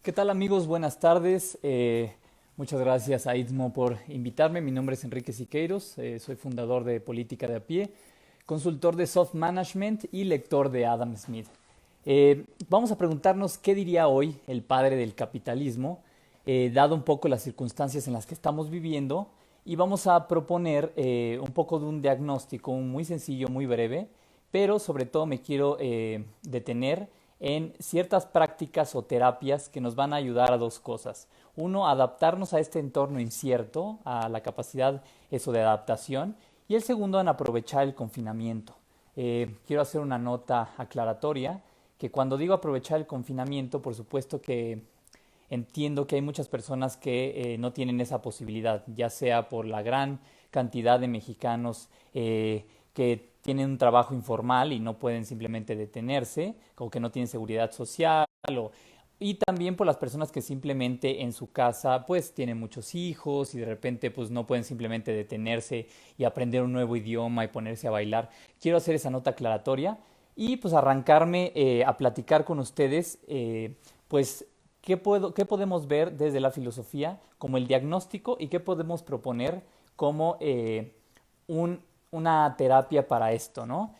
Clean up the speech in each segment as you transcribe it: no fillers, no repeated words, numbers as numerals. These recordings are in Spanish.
¿Qué tal amigos? Buenas tardes. Muchas gracias a Istmo por invitarme. Mi nombre es Enrique Siqueiros, soy fundador de Política de a Pie, consultor de soft management y lector de Adam Smith. Vamos a preguntarnos qué diría hoy el padre del capitalismo, dado un poco las circunstancias en las que estamos viviendo, y vamos a proponer un poco de un diagnóstico muy sencillo, muy breve, pero sobre todo me quiero detener en ciertas prácticas o terapias que nos van a ayudar a dos cosas. Uno, adaptarnos a este entorno incierto, a la capacidad eso de adaptación, y el segundo, en aprovechar el confinamiento. Quiero hacer una nota aclaratoria, que cuando digo aprovechar el confinamiento, por supuesto que entiendo que hay muchas personas que no tienen esa posibilidad, ya sea por la gran cantidad de mexicanos que tienen un trabajo informal y no pueden simplemente detenerse, o que no tienen seguridad social, y también por las personas que simplemente en su casa pues tienen muchos hijos y de repente pues no pueden simplemente detenerse y aprender un nuevo idioma y ponerse a bailar. Quiero hacer esa nota aclaratoria y pues arrancarme a platicar con ustedes pues qué podemos ver desde la filosofía como el diagnóstico y qué podemos proponer como una terapia para esto, ¿no?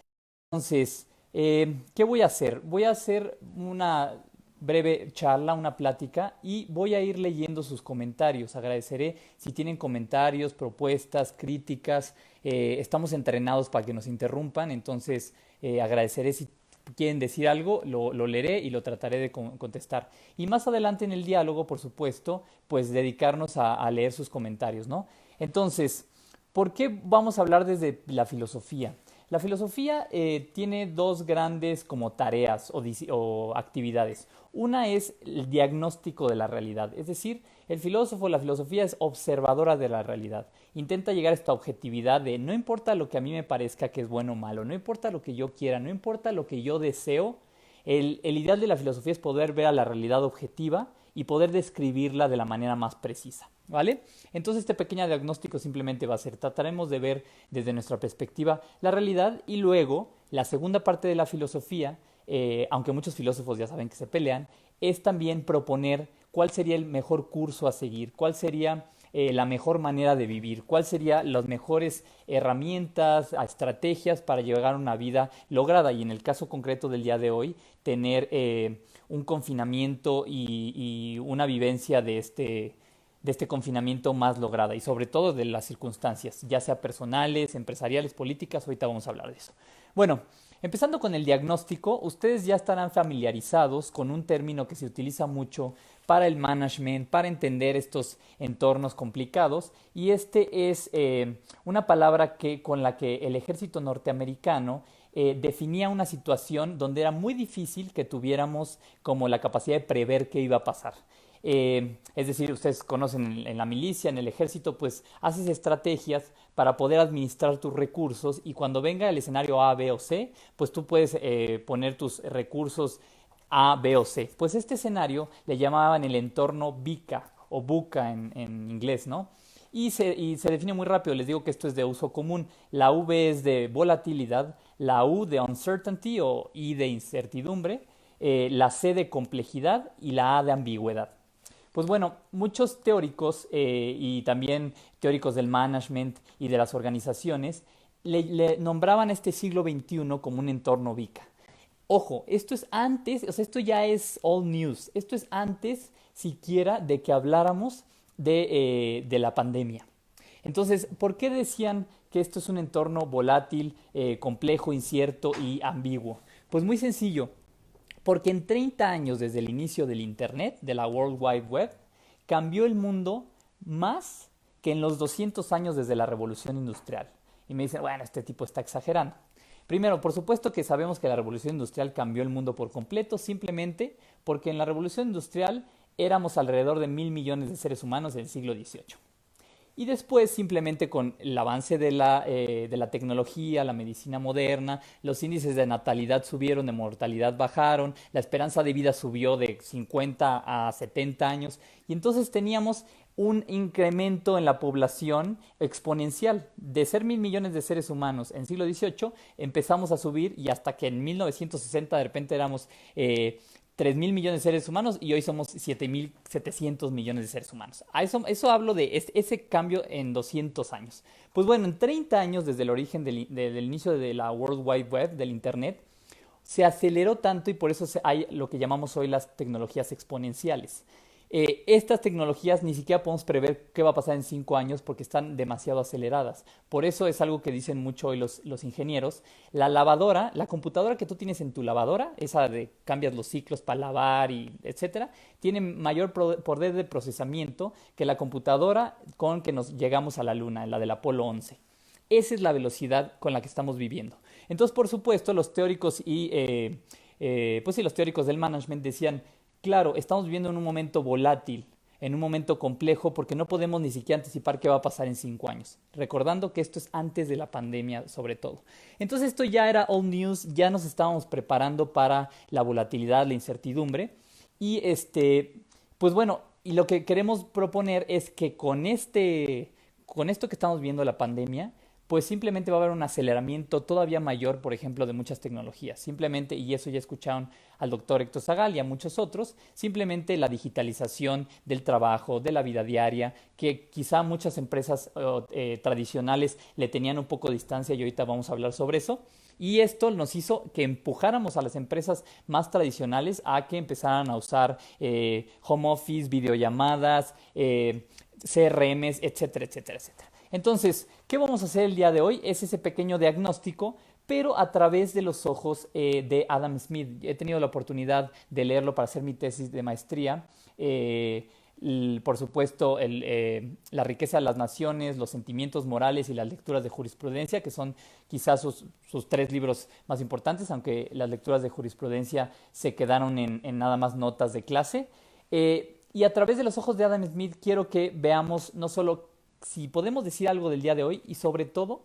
Entonces, ¿qué voy a hacer? Voy a hacer una breve charla, una plática y voy a ir leyendo sus comentarios. Agradeceré si tienen comentarios, propuestas, críticas. Estamos entrenados para que nos interrumpan, entonces agradeceré si quieren decir algo, lo leeré y lo trataré de contestar. Y más adelante en el diálogo, por supuesto, pues dedicarnos a leer sus comentarios, ¿no? Entonces, ¿por qué vamos a hablar desde la filosofía? La filosofía tiene dos grandes como tareas o actividades. Una es el diagnóstico de la realidad, es decir, el filósofo, la filosofía es observadora de la realidad. Intenta llegar a esta objetividad de no importa lo que a mí me parezca que es bueno o malo, no importa lo que yo quiera, no importa lo que yo deseo, el ideal de la filosofía es poder ver a la realidad objetiva y poder describirla de la manera más precisa, ¿vale? Entonces este pequeño diagnóstico simplemente va a ser, trataremos de ver desde nuestra perspectiva la realidad y luego la segunda parte de la filosofía, aunque muchos filósofos ya saben que se pelean, es también proponer cuál sería el mejor curso a seguir, cuál sería la mejor manera de vivir, cuáles serían las mejores herramientas, estrategias para llegar a una vida lograda y en el caso concreto del día de hoy, tener un confinamiento y una vivencia de este confinamiento más lograda y sobre todo de las circunstancias, ya sea personales, empresariales, políticas, ahorita vamos a hablar de eso. Bueno, empezando con el diagnóstico, ustedes ya estarán familiarizados con un término que se utiliza mucho para el management, para entender estos entornos complicados, y este es una palabra con la que el ejército norteamericano definía una situación donde era muy difícil que tuviéramos como la capacidad de prever qué iba a pasar. Es decir, ustedes conocen en la milicia, en el ejército, pues haces estrategias para poder administrar tus recursos y cuando venga el escenario A, B o C, pues tú puedes poner tus recursos A, B o C. Pues este escenario le llamaban el entorno BICA o BUCA en inglés, ¿no? Y se define muy rápido, les digo que esto es de uso común. La V es de volatilidad, la U de uncertainty o I de incertidumbre, la C de complejidad y la A de ambigüedad. Pues bueno, muchos teóricos y también teóricos del management y de las organizaciones le nombraban este siglo XXI como un entorno VICA. Ojo, esto es antes, o sea, esto ya es all news, esto es antes siquiera de que habláramos de la pandemia. Entonces, ¿por qué decían que esto es un entorno volátil, complejo, incierto y ambiguo? Pues muy sencillo, porque en 30 años desde el inicio del Internet, de la World Wide Web, cambió el mundo más que en los 200 años desde la Revolución Industrial. Y me dicen, bueno, este tipo está exagerando. Primero, por supuesto que sabemos que la Revolución Industrial cambió el mundo por completo, simplemente porque en la Revolución Industrial éramos alrededor de 1.000 millones de seres humanos en el siglo XVIII. Y después, simplemente con el avance de la tecnología, la medicina moderna, los índices de natalidad subieron, de mortalidad bajaron, la esperanza de vida subió de 50 a 70 años y entonces teníamos un incremento en la población exponencial. De ser 1.000 millones de seres humanos en siglo XVIII empezamos a subir y hasta que en 1960 de repente éramos 3.000 millones de seres humanos y hoy somos 7.700 millones de seres humanos. Eso hablo de ese cambio en 200 años. Pues bueno, en 30 años desde el origen del inicio de la World Wide Web, del Internet, se aceleró tanto y por eso hay lo que llamamos hoy las tecnologías exponenciales. Estas tecnologías ni siquiera podemos prever qué va a pasar en 5 años porque están demasiado aceleradas. Por eso es algo que dicen mucho hoy los ingenieros. La lavadora, la computadora que tú tienes en tu lavadora, esa de cambias los ciclos para lavar y etcétera, tiene mayor poder de procesamiento que la computadora con que nos llegamos a la Luna, la del Apolo 11. Esa es la velocidad con la que estamos viviendo. Entonces, por supuesto, los teóricos pues sí, los teóricos del management decían, claro, estamos viviendo en un momento volátil, en un momento complejo, porque no podemos ni siquiera anticipar qué va a pasar en 5 años. Recordando que esto es antes de la pandemia, sobre todo. Entonces, esto ya era old news, ya nos estábamos preparando para la volatilidad, la incertidumbre. Y pues bueno, y lo que queremos proponer es que con esto que estamos viendo, la pandemia, pues simplemente va a haber un aceleramiento todavía mayor, por ejemplo, de muchas tecnologías. Simplemente, y eso ya escucharon al doctor Héctor Zagal y a muchos otros, simplemente la digitalización del trabajo, de la vida diaria, que quizá muchas empresas tradicionales le tenían un poco de distancia y ahorita vamos a hablar sobre eso. Y esto nos hizo que empujáramos a las empresas más tradicionales a que empezaran a usar home office, videollamadas, CRMs, etcétera, etcétera, etcétera. Entonces, ¿qué vamos a hacer el día de hoy? Es ese pequeño diagnóstico, pero a través de los ojos de Adam Smith. He tenido la oportunidad de leerlo para hacer mi tesis de maestría. Por supuesto, la riqueza de las naciones, los sentimientos morales y las lecturas de jurisprudencia, que son quizás sus 3 libros más importantes, aunque las lecturas de jurisprudencia se quedaron en nada más notas de clase. Y a través de los ojos de Adam Smith quiero que veamos no solo si podemos decir algo del día de hoy y sobre todo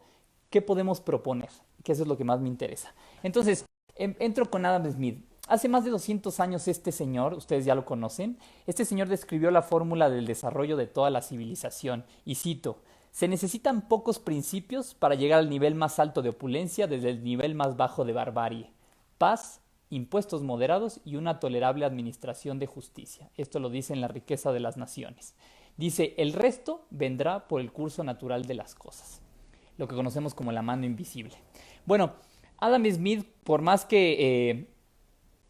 qué podemos proponer, que eso es lo que más me interesa. Entonces, entro con Adam Smith. Hace más de 200 años este señor, ustedes ya lo conocen, este señor describió la fórmula del desarrollo de toda la civilización y cito, se necesitan pocos principios para llegar al nivel más alto de opulencia desde el nivel más bajo de barbarie. Paz, impuestos moderados y una tolerable administración de justicia. Esto lo dice en La riqueza de las naciones. Dice, el resto vendrá por el curso natural de las cosas, lo que conocemos como la mano invisible. Bueno, Adam Smith, por más que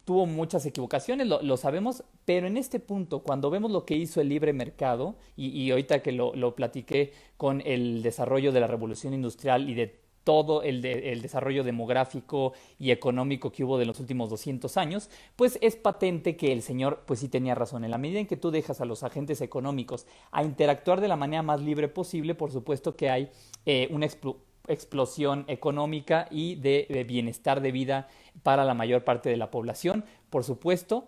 tuvo muchas equivocaciones, lo sabemos, pero en este punto, cuando vemos lo que hizo el libre mercado, y ahorita que lo platiqué con el desarrollo de la revolución industrial y de todo el desarrollo demográfico y económico que hubo de los últimos 200 años, pues es patente que el señor pues sí tenía razón. En la medida en que tú dejas a los agentes económicos a interactuar de la manera más libre posible, por supuesto que hay una explosión económica y de bienestar de vida para la mayor parte de la población, por supuesto,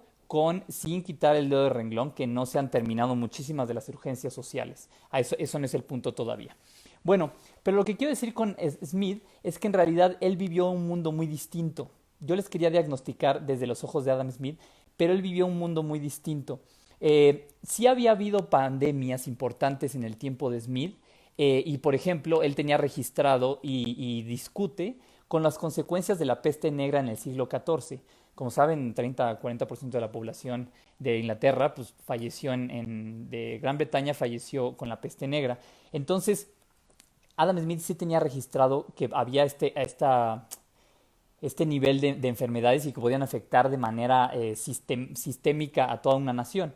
sin quitar el dedo de renglón que no se han terminado muchísimas de las urgencias sociales. Eso no es el punto todavía. Bueno, pero lo que quiero decir con Smith es que en realidad él vivió un mundo muy distinto. Yo les quería diagnosticar desde los ojos de Adam Smith, pero él vivió un mundo muy distinto. Sí había habido pandemias importantes en el tiempo de Smith, y por ejemplo, él tenía registrado y discute con las consecuencias de la peste negra en el siglo XIV. Como saben, 30-40% de la población de Inglaterra pues, falleció de Gran Bretaña falleció con la peste negra. Entonces, Adam Smith sí tenía registrado que había este nivel de enfermedades y que podían afectar de manera sistémica a toda una nación.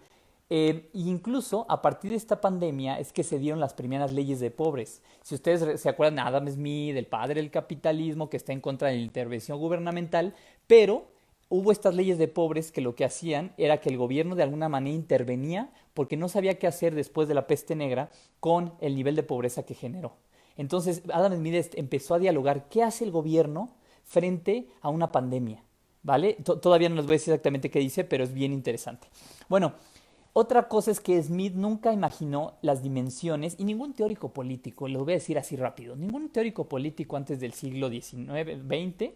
Incluso a partir de esta pandemia es que se dieron las primeras leyes de pobres. Si ustedes se acuerdan de Adam Smith, el padre del capitalismo, que está en contra de la intervención gubernamental, pero hubo estas leyes de pobres que lo que hacían era que el gobierno de alguna manera intervenía porque no sabía qué hacer después de la peste negra con el nivel de pobreza que generó. Entonces Adam Smith empezó a dialogar qué hace el gobierno frente a una pandemia, ¿vale? Todavía no les voy a decir exactamente qué dice, pero es bien interesante. Bueno, otra cosa es que Smith nunca imaginó las dimensiones, y ningún teórico político, lo voy a decir así rápido, ningún teórico político antes del siglo XIX, XX,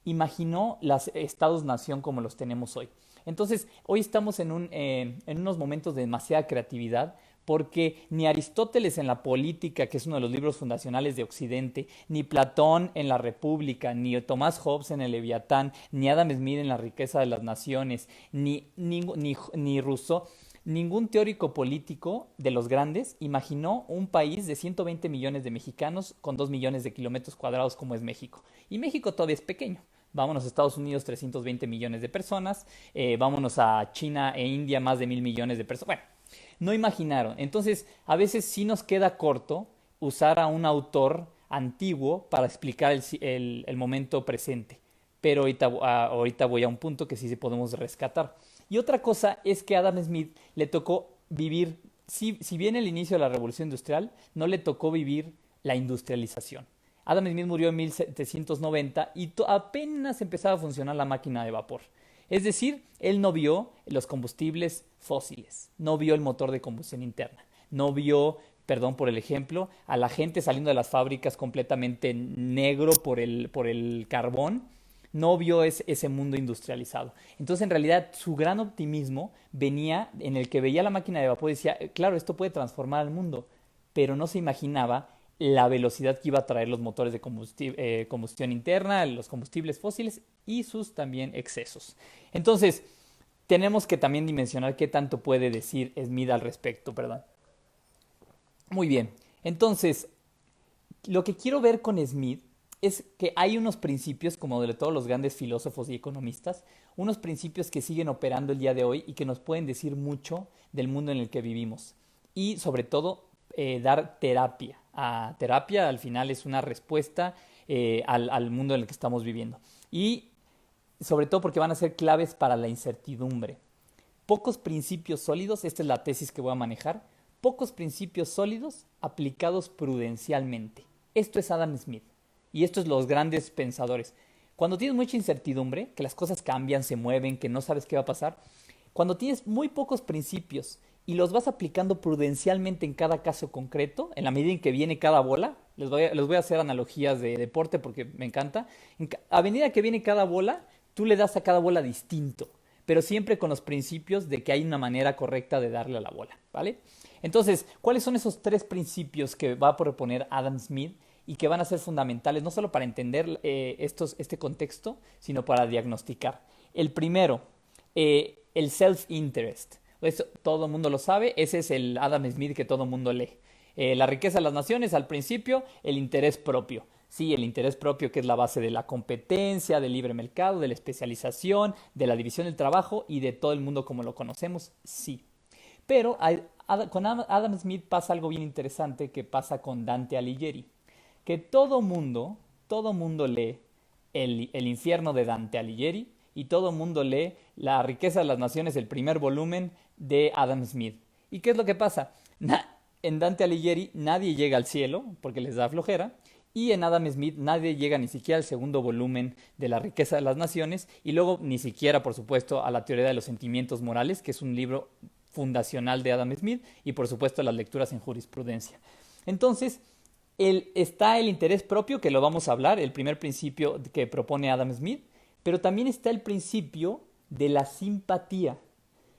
imaginó los estados-nación como los tenemos hoy. Entonces, hoy estamos en unos momentos de demasiada creatividad, porque ni Aristóteles en la Política, que es uno de los libros fundacionales de Occidente, ni Platón en la República, ni Thomas Hobbes en el Leviatán, ni Adam Smith en la Riqueza de las Naciones, ni Rousseau, ningún teórico político de los grandes imaginó un país de 120 millones de mexicanos con 2 millones de kilómetros cuadrados como es México. Y México todavía es pequeño. Vámonos a Estados Unidos, 320 millones de personas. Vámonos a China e India, más de 1.000 millones de personas. Bueno, no imaginaron. Entonces, a veces sí nos queda corto usar a un autor antiguo para explicar el momento presente. Pero ahorita voy a un punto que sí podemos rescatar. Y otra cosa es que a Adam Smith le tocó vivir, si bien el inicio de la Revolución Industrial, no le tocó vivir la industrialización. Adam Smith murió en 1790 y apenas empezaba a funcionar la máquina de vapor. Es decir, él no vio los combustibles fósiles, no vio el motor de combustión interna, no vio, perdón por el ejemplo, a la gente saliendo de las fábricas completamente negro por el carbón, no vio ese mundo industrializado. Entonces, en realidad, su gran optimismo venía en el que veía la máquina de vapor y decía, claro, esto puede transformar al mundo, pero no se imaginaba la velocidad que iba a traer los motores de combustión interna, los combustibles fósiles y sus también excesos. Entonces, tenemos que también dimensionar qué tanto puede decir Smith al respecto, perdón. Muy bien, entonces, lo que quiero ver con Smith es que hay unos principios, como de todos los grandes filósofos y economistas, unos principios que siguen operando el día de hoy y que nos pueden decir mucho del mundo en el que vivimos. Y sobre todo, dar terapia. Terapia al final es una respuesta al mundo en el que estamos viviendo. Y sobre todo porque van a ser claves para la incertidumbre. Pocos principios sólidos, esta es la tesis que voy a manejar, pocos principios sólidos aplicados prudencialmente. Esto es Adam Smith. Y esto es los grandes pensadores. Cuando tienes mucha incertidumbre, que las cosas cambian, se mueven, que no sabes qué va a pasar, cuando tienes muy pocos principios y los vas aplicando prudencialmente en cada caso concreto, en la medida en que viene cada bola, les voy a hacer analogías de deporte porque me encanta, a medida que viene cada bola, tú le das a cada bola distinto, pero siempre con los principios de que hay una manera correcta de darle a la bola, ¿vale? Entonces, ¿cuáles son esos 3 principios que va a proponer Adam Smith y que van a ser fundamentales no solo para entender este contexto, sino para diagnosticar? El primero, el self-interest. Eso todo el mundo lo sabe, ese es el Adam Smith que todo el mundo lee. La riqueza de las naciones, al principio, el interés propio. Sí, el interés propio que es la base de la competencia, del libre mercado, de la especialización, de la división del trabajo y de todo el mundo como lo conocemos, sí. Pero con Adam Smith pasa algo bien interesante que pasa con Dante Alighieri, que todo mundo lee el infierno de Dante Alighieri y todo mundo lee La riqueza de las naciones, el primer volumen de Adam Smith. ¿Y qué es lo que pasa? En Dante Alighieri nadie llega al cielo porque les da flojera, y en Adam Smith nadie llega ni siquiera al segundo volumen de La riqueza de las naciones, y luego ni siquiera, por supuesto, a la teoría de los sentimientos morales, que es un libro fundacional de Adam Smith, y por supuesto las lecturas en jurisprudencia. Entonces, está el interés propio, que lo vamos a hablar, el primer principio que propone Adam Smith, pero también está el principio de la simpatía.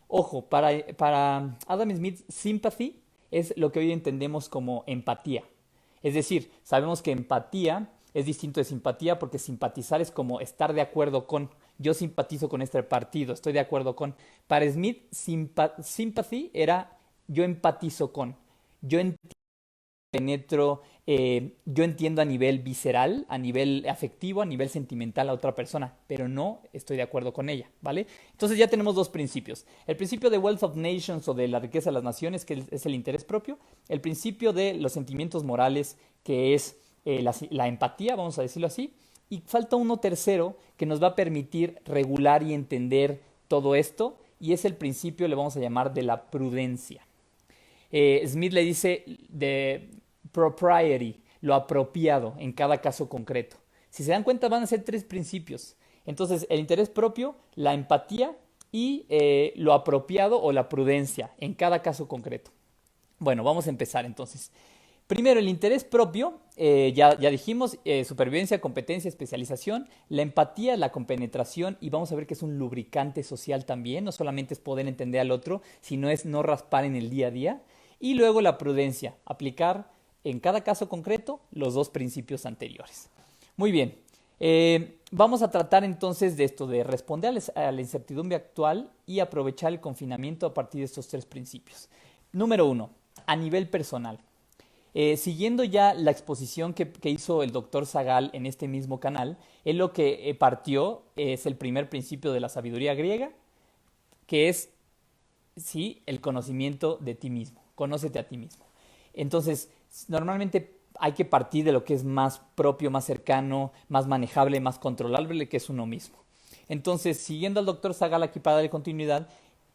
Ojo, para Adam Smith, sympathy es lo que hoy entendemos como empatía. Es decir, sabemos que empatía es distinto de simpatía porque simpatizar es como estar de acuerdo con. Yo simpatizo con este partido, estoy de acuerdo con. Para Smith, sympathy era yo empatizo con. Yo penetro, yo entiendo a nivel visceral, a nivel afectivo, a nivel sentimental a otra persona, pero no estoy de acuerdo con ella, ¿vale? Entonces ya tenemos 2 principios. El principio de Wealth of Nations o de la riqueza de las naciones, que es el interés propio. El principio de los sentimientos morales, que es la empatía, vamos a decirlo así. Y falta uno tercero que nos va a permitir regular y entender todo esto, y es el principio, le vamos a llamar, de la prudencia. Smith le dice de propriety, lo apropiado en cada caso concreto. Si se dan cuenta, van a ser 3 principios. Entonces, el interés propio, la empatía y lo apropiado o la prudencia en cada caso concreto. Bueno, vamos a empezar entonces. Primero, el interés propio, ya dijimos, supervivencia, competencia, especialización. La empatía, la compenetración, y vamos a ver que es un lubricante social también. No solamente es poder entender al otro, sino es no raspar en el día a día. Y luego la prudencia, aplicar en cada caso concreto los dos principios anteriores. Muy bien, vamos a tratar entonces de esto, de responder a la incertidumbre actual y aprovechar el confinamiento a partir de estos tres principios. Número uno, a nivel personal. Siguiendo ya la exposición que hizo el doctor Sagal en este mismo canal, él lo que partió es el primer principio de la sabiduría griega, que es, sí, el conocimiento de ti mismo. Conócete a ti mismo. Entonces, normalmente hay que partir de lo que es más propio, más cercano, más manejable, más controlable, que es uno mismo. Entonces, siguiendo al doctor Sagal aquí para darle continuidad,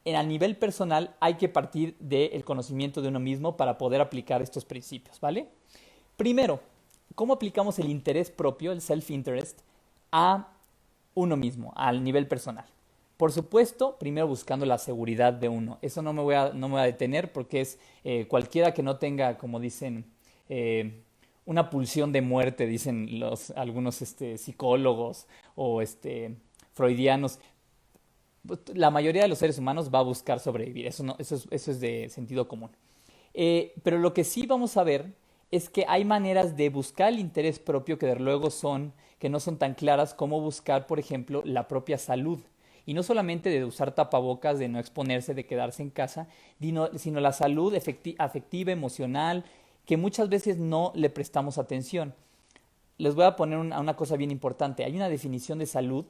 a nivel personal hay que partir del conocimiento de uno mismo para poder aplicar estos principios, ¿vale? Primero, ¿cómo aplicamos el interés propio, el self-interest, a uno mismo, al nivel personal? Por supuesto, primero buscando la seguridad de uno. Eso no me voy a detener porque es cualquiera que no tenga, como dicen, una pulsión de muerte, dicen algunos psicólogos o freudianos. La mayoría de los seres humanos va a buscar sobrevivir. Eso es de sentido común. Pero lo que sí vamos a ver es que hay maneras de buscar el interés propio que de luego que no son tan claras como buscar, por ejemplo, la propia salud. Y no solamente de usar tapabocas, de no exponerse, de quedarse en casa, sino la salud afectiva, emocional, que muchas veces no le prestamos atención. Les voy a poner una cosa bien importante. Hay una definición de salud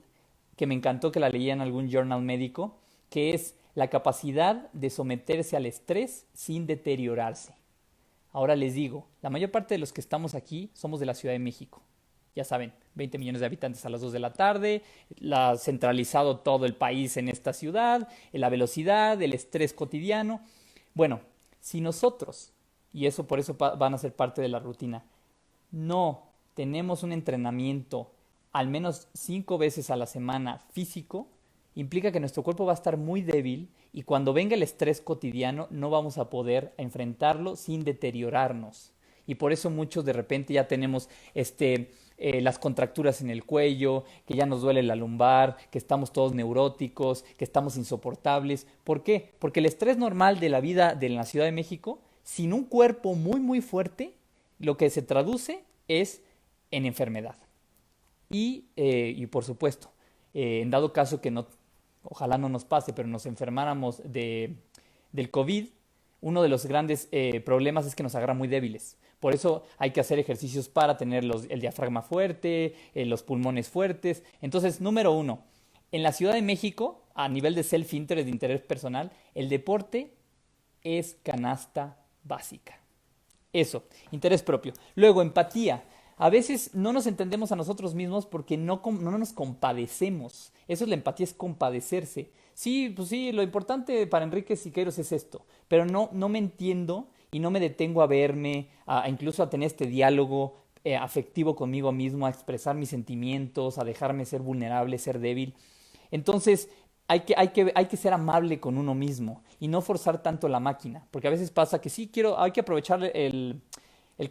que me encantó que la leía en algún journal médico, que es la capacidad de someterse al estrés sin deteriorarse. Ahora les digo, la mayor parte de los que estamos aquí somos de la Ciudad de México. Ya saben, 20 millones de habitantes a las 2 de la tarde, centralizado todo el país en esta ciudad, la velocidad, el estrés cotidiano. Bueno, si nosotros, y eso por eso van a ser parte de la rutina, no tenemos un entrenamiento al menos 5 veces a la semana físico, implica que nuestro cuerpo va a estar muy débil y cuando venga el estrés cotidiano no vamos a poder enfrentarlo sin deteriorarnos. Y por eso muchos de repente ya tenemos las contracturas en el cuello, que ya nos duele la lumbar, que estamos todos neuróticos, que estamos insoportables. ¿Por qué? Porque el estrés normal de la vida de la Ciudad de México, sin un cuerpo muy muy fuerte, lo que se traduce es en enfermedad. Y por supuesto, en dado caso que no, ojalá no nos pase, pero nos enfermáramos del COVID, uno de los grandes problemas es que nos agarra muy débiles. Por eso hay que hacer ejercicios para tener el diafragma fuerte, los pulmones fuertes. Entonces, número uno, en la Ciudad de México, a nivel de self-interest, de interés personal, el deporte es canasta básica. Eso, interés propio. Luego, empatía. A veces no nos entendemos a nosotros mismos porque no nos compadecemos. Eso es la empatía, es compadecerse. Sí, pues sí, lo importante para Enrique Siqueiros es esto, pero no me entiendo y no me detengo a verme, incluso a tener este diálogo afectivo conmigo mismo, a expresar mis sentimientos, a dejarme ser vulnerable, ser débil. Entonces, hay que ser amable con uno mismo y no forzar tanto la máquina, porque a veces pasa que sí hay que aprovechar el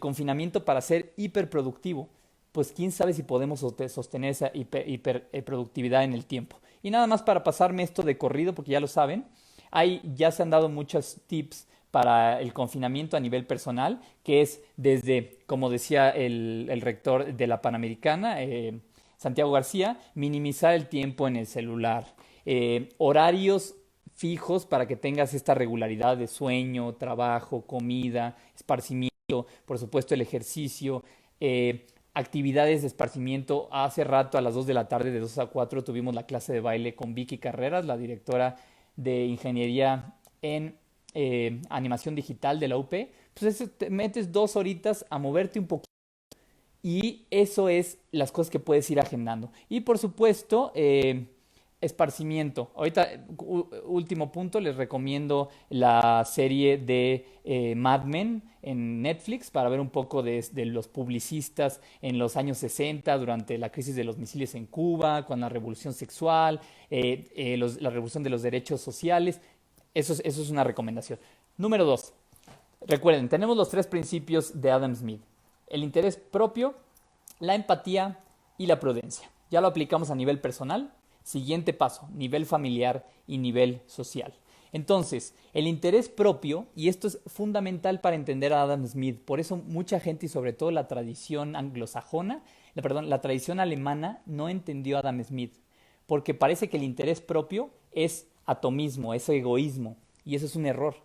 confinamiento para ser hiperproductivo. Pues quién sabe si podemos sostener esa hiperproductividad en el tiempo. Y nada más para pasarme esto de corrido, porque ya lo saben, ya se han dado muchos tips para el confinamiento a nivel personal, que es desde, como decía el rector de la Panamericana, Santiago García, minimizar el tiempo en el celular, horarios fijos para que tengas esta regularidad de sueño, trabajo, comida, esparcimiento, por supuesto el ejercicio, actividades de esparcimiento. Hace rato a las 2 de la tarde, de 2 a 4, tuvimos la clase de baile con Vicky Carreras, la directora de Ingeniería en Animación Digital de la UP. Pues te metes 2 horitas a moverte un poquito y eso es las cosas que puedes ir agendando. Y por supuesto, esparcimiento. Ahorita, último punto, les recomiendo la serie de Mad Men en Netflix para ver un poco de los publicistas en los años 60 durante la crisis de los misiles en Cuba, con la revolución sexual, la revolución de los derechos sociales. Eso es una recomendación. Número 2. Recuerden, tenemos los 3 principios de Adam Smith. El interés propio, la empatía y la prudencia. Ya lo aplicamos a nivel personal. Siguiente paso, nivel familiar y nivel social. Entonces, el interés propio, y esto es fundamental para entender a Adam Smith, por eso mucha gente y sobre todo la tradición anglosajona, la tradición alemana no entendió a Adam Smith, porque parece que el interés propio es atomismo, es egoísmo, y eso es un error.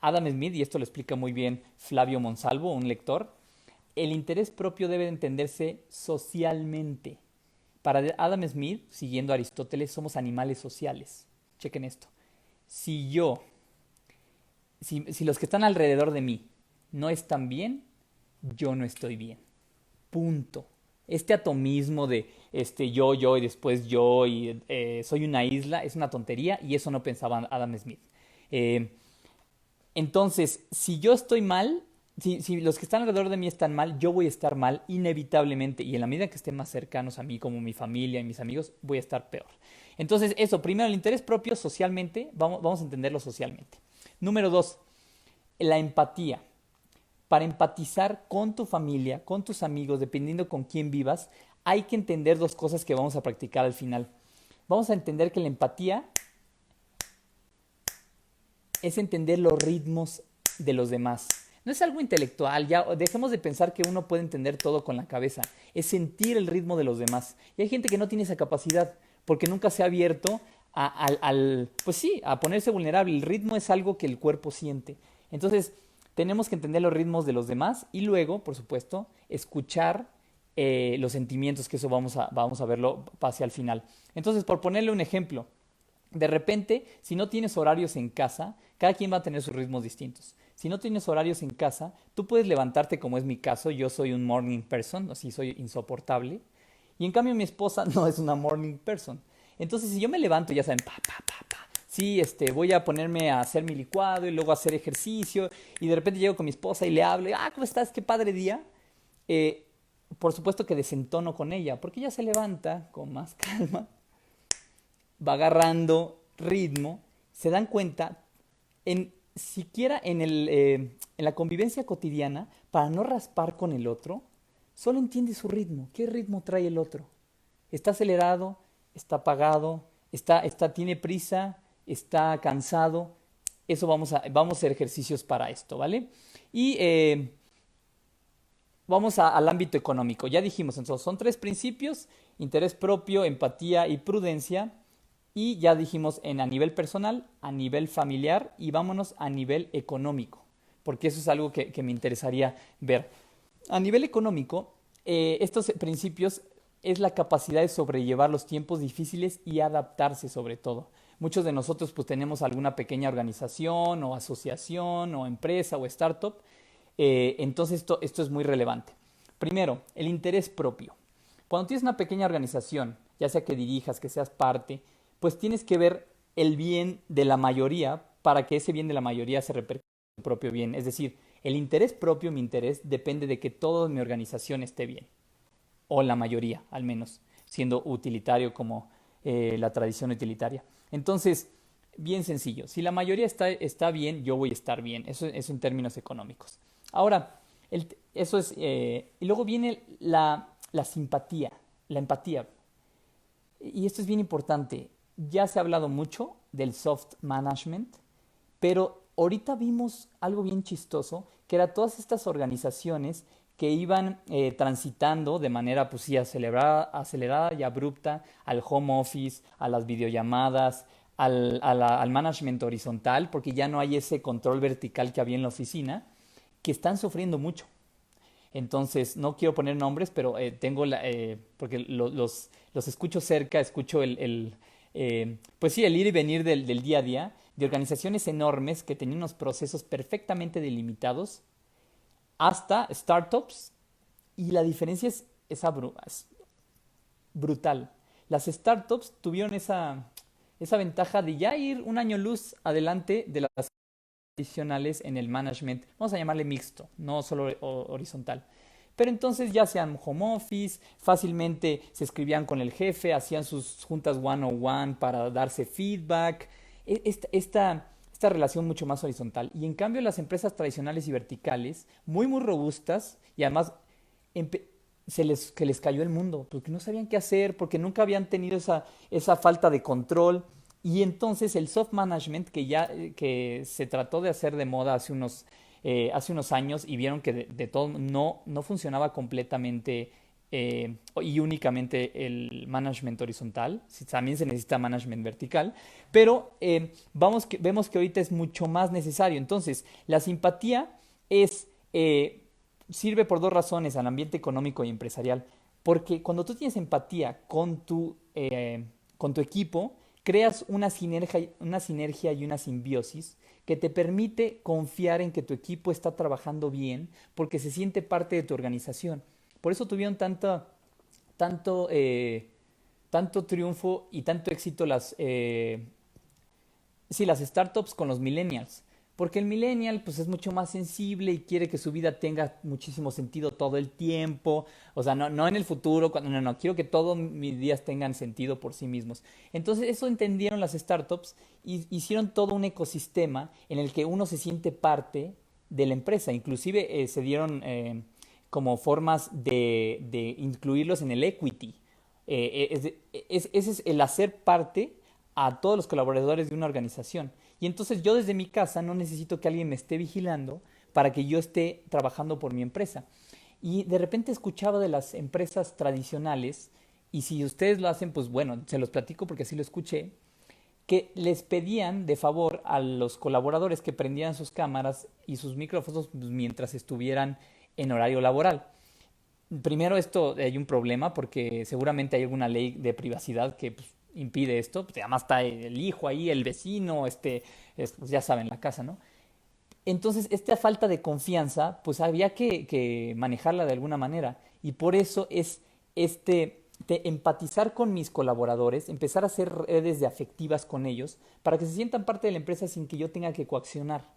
Adam Smith, y esto lo explica muy bien Flavio Monsalvo, un lector, el interés propio debe de entenderse socialmente. Para Adam Smith, siguiendo a Aristóteles, somos animales sociales. Chequen esto. Si yo, si los que están alrededor de mí no están bien, yo no estoy bien. Punto. Este atomismo de yo y después yo y soy una isla es una tontería y eso no pensaba Adam Smith. Eh, entonces, si yo estoy mal, si los que están alrededor de mí están mal, yo voy a estar mal inevitablemente y en la medida que estén más cercanos a mí, como mi familia y mis amigos, voy a estar peor. Entonces, eso, primero, el interés propio socialmente, vamos a entenderlo socialmente. Número dos, la empatía. Para empatizar con tu familia, con tus amigos, dependiendo con quién vivas, hay que entender dos cosas que vamos a practicar al final. Vamos a entender que la empatía es entender los ritmos de los demás. No es algo intelectual, ya dejemos de pensar que uno puede entender todo con la cabeza. Es sentir el ritmo de los demás. Y hay gente que no tiene esa capacidad porque nunca se ha abierto pues sí, a ponerse vulnerable. El ritmo es algo que el cuerpo siente. Entonces, tenemos que entender los ritmos de los demás y luego, por supuesto, escuchar los sentimientos, que eso vamos a verlo hacia el final. Entonces, por ponerle un ejemplo, de repente, si no tienes horarios en casa, cada quien va a tener sus ritmos distintos. Si no tienes horarios en casa, tú puedes levantarte como es mi caso, yo soy un morning person, así soy insoportable, y en cambio mi esposa no es una morning person. Entonces, si yo me levanto, ya saben, sí, voy a ponerme a hacer mi licuado y luego a hacer ejercicio, y de repente llego con mi esposa y le hablo, ¿cómo estás? Qué padre día. Eh, por supuesto que desentono con ella, porque ella se levanta con más calma, va agarrando ritmo, se dan cuenta, siquiera en la convivencia cotidiana, para no raspar con el otro, solo entiende su ritmo. ¿Qué ritmo trae el otro? ¿Está acelerado? ¿Está apagado? ¿Tiene prisa? ¿Está cansado? Eso vamos a hacer ejercicios para esto, ¿vale? Y vamos al ámbito económico. Ya dijimos, entonces, son tres principios: interés propio, empatía y prudencia. Y ya dijimos a nivel personal, a nivel familiar y vámonos a nivel económico, porque eso es algo que me interesaría ver. A nivel económico, estos principios es la capacidad de sobrellevar los tiempos difíciles y adaptarse sobre todo. Muchos de nosotros pues tenemos alguna pequeña organización o asociación o empresa o startup, entonces esto es muy relevante. Primero, el interés propio. Cuando tienes una pequeña organización, ya sea que dirijas, que seas parte, pues tienes que ver el bien de la mayoría para que ese bien de la mayoría se repercute en tu propio bien. Es decir, el interés propio, mi interés, depende de que toda mi organización esté bien, o la mayoría al menos, siendo utilitario como la tradición utilitaria. Entonces, bien sencillo, si la mayoría está bien, yo voy a estar bien, eso en términos económicos. Ahora, eso es, y luego viene la simpatía, la empatía, y esto es bien importante. Ya se ha hablado mucho del soft management, pero ahorita vimos algo bien chistoso, que era todas estas organizaciones que iban transitando de manera pues sí acelerada y abrupta al home office, a las videollamadas, al management horizontal, porque ya no hay ese control vertical que había en la oficina, que están sufriendo mucho. Entonces, no quiero poner nombres, pero tengo porque los escucho cerca, escucho pues sí, el ir y venir del día a día de organizaciones enormes que tenían unos procesos perfectamente delimitados hasta startups, y la diferencia es brutal. Las startups tuvieron esa ventaja de ya ir un año luz adelante de las tradicionales en el management, vamos a llamarle mixto, no solo horizontal. Pero entonces ya hacían home office, fácilmente se escribían con el jefe, hacían sus juntas one-on-one para darse feedback, esta relación mucho más horizontal. Y en cambio las empresas tradicionales y verticales, muy muy robustas, y además que les cayó el mundo, porque no sabían qué hacer, porque nunca habían tenido esa falta de control. Y entonces el soft management que se trató de hacer de moda hace unos años y vieron que de todo no funcionaba completamente y únicamente el management horizontal, también se necesita management vertical, pero vemos que ahorita es mucho más necesario. Entonces, la simpatía es, sirve por dos razones al ambiente económico y empresarial, porque cuando tú tienes empatía con tu equipo, creas una sinergia y una simbiosis que te permite confiar en que tu equipo está trabajando bien porque se siente parte de tu organización. Por eso tuvieron tanto, tanto triunfo y tanto éxito las startups con los millennials. Porque el millennial pues es mucho más sensible y quiere que su vida tenga muchísimo sentido todo el tiempo. O sea, no en el futuro, no, quiero que todos mis días tengan sentido por sí mismos. Entonces eso entendieron las startups y hicieron todo un ecosistema en el que uno se siente parte de la empresa. Inclusive se dieron como formas de incluirlos en el equity. Ese es el hacer parte a todos los colaboradores de una organización. Y entonces yo desde mi casa no necesito que alguien me esté vigilando para que yo esté trabajando por mi empresa. Y de repente escuchaba de las empresas tradicionales, y si ustedes lo hacen, pues bueno, se los platico porque así lo escuché, que les pedían de favor a los colaboradores que prendieran sus cámaras y sus micrófonos pues, mientras estuvieran en horario laboral. Primero esto hay un problema porque seguramente hay alguna ley de privacidad que pues, impide esto. Pues, además está el hijo ahí, el vecino, pues, ya saben, la casa, ¿no? Entonces, esta falta de confianza, pues había que manejarla de alguna manera. Y por eso es de empatizar con mis colaboradores, empezar a hacer redes de afectivas con ellos, para que se sientan parte de la empresa sin que yo tenga que coaccionar.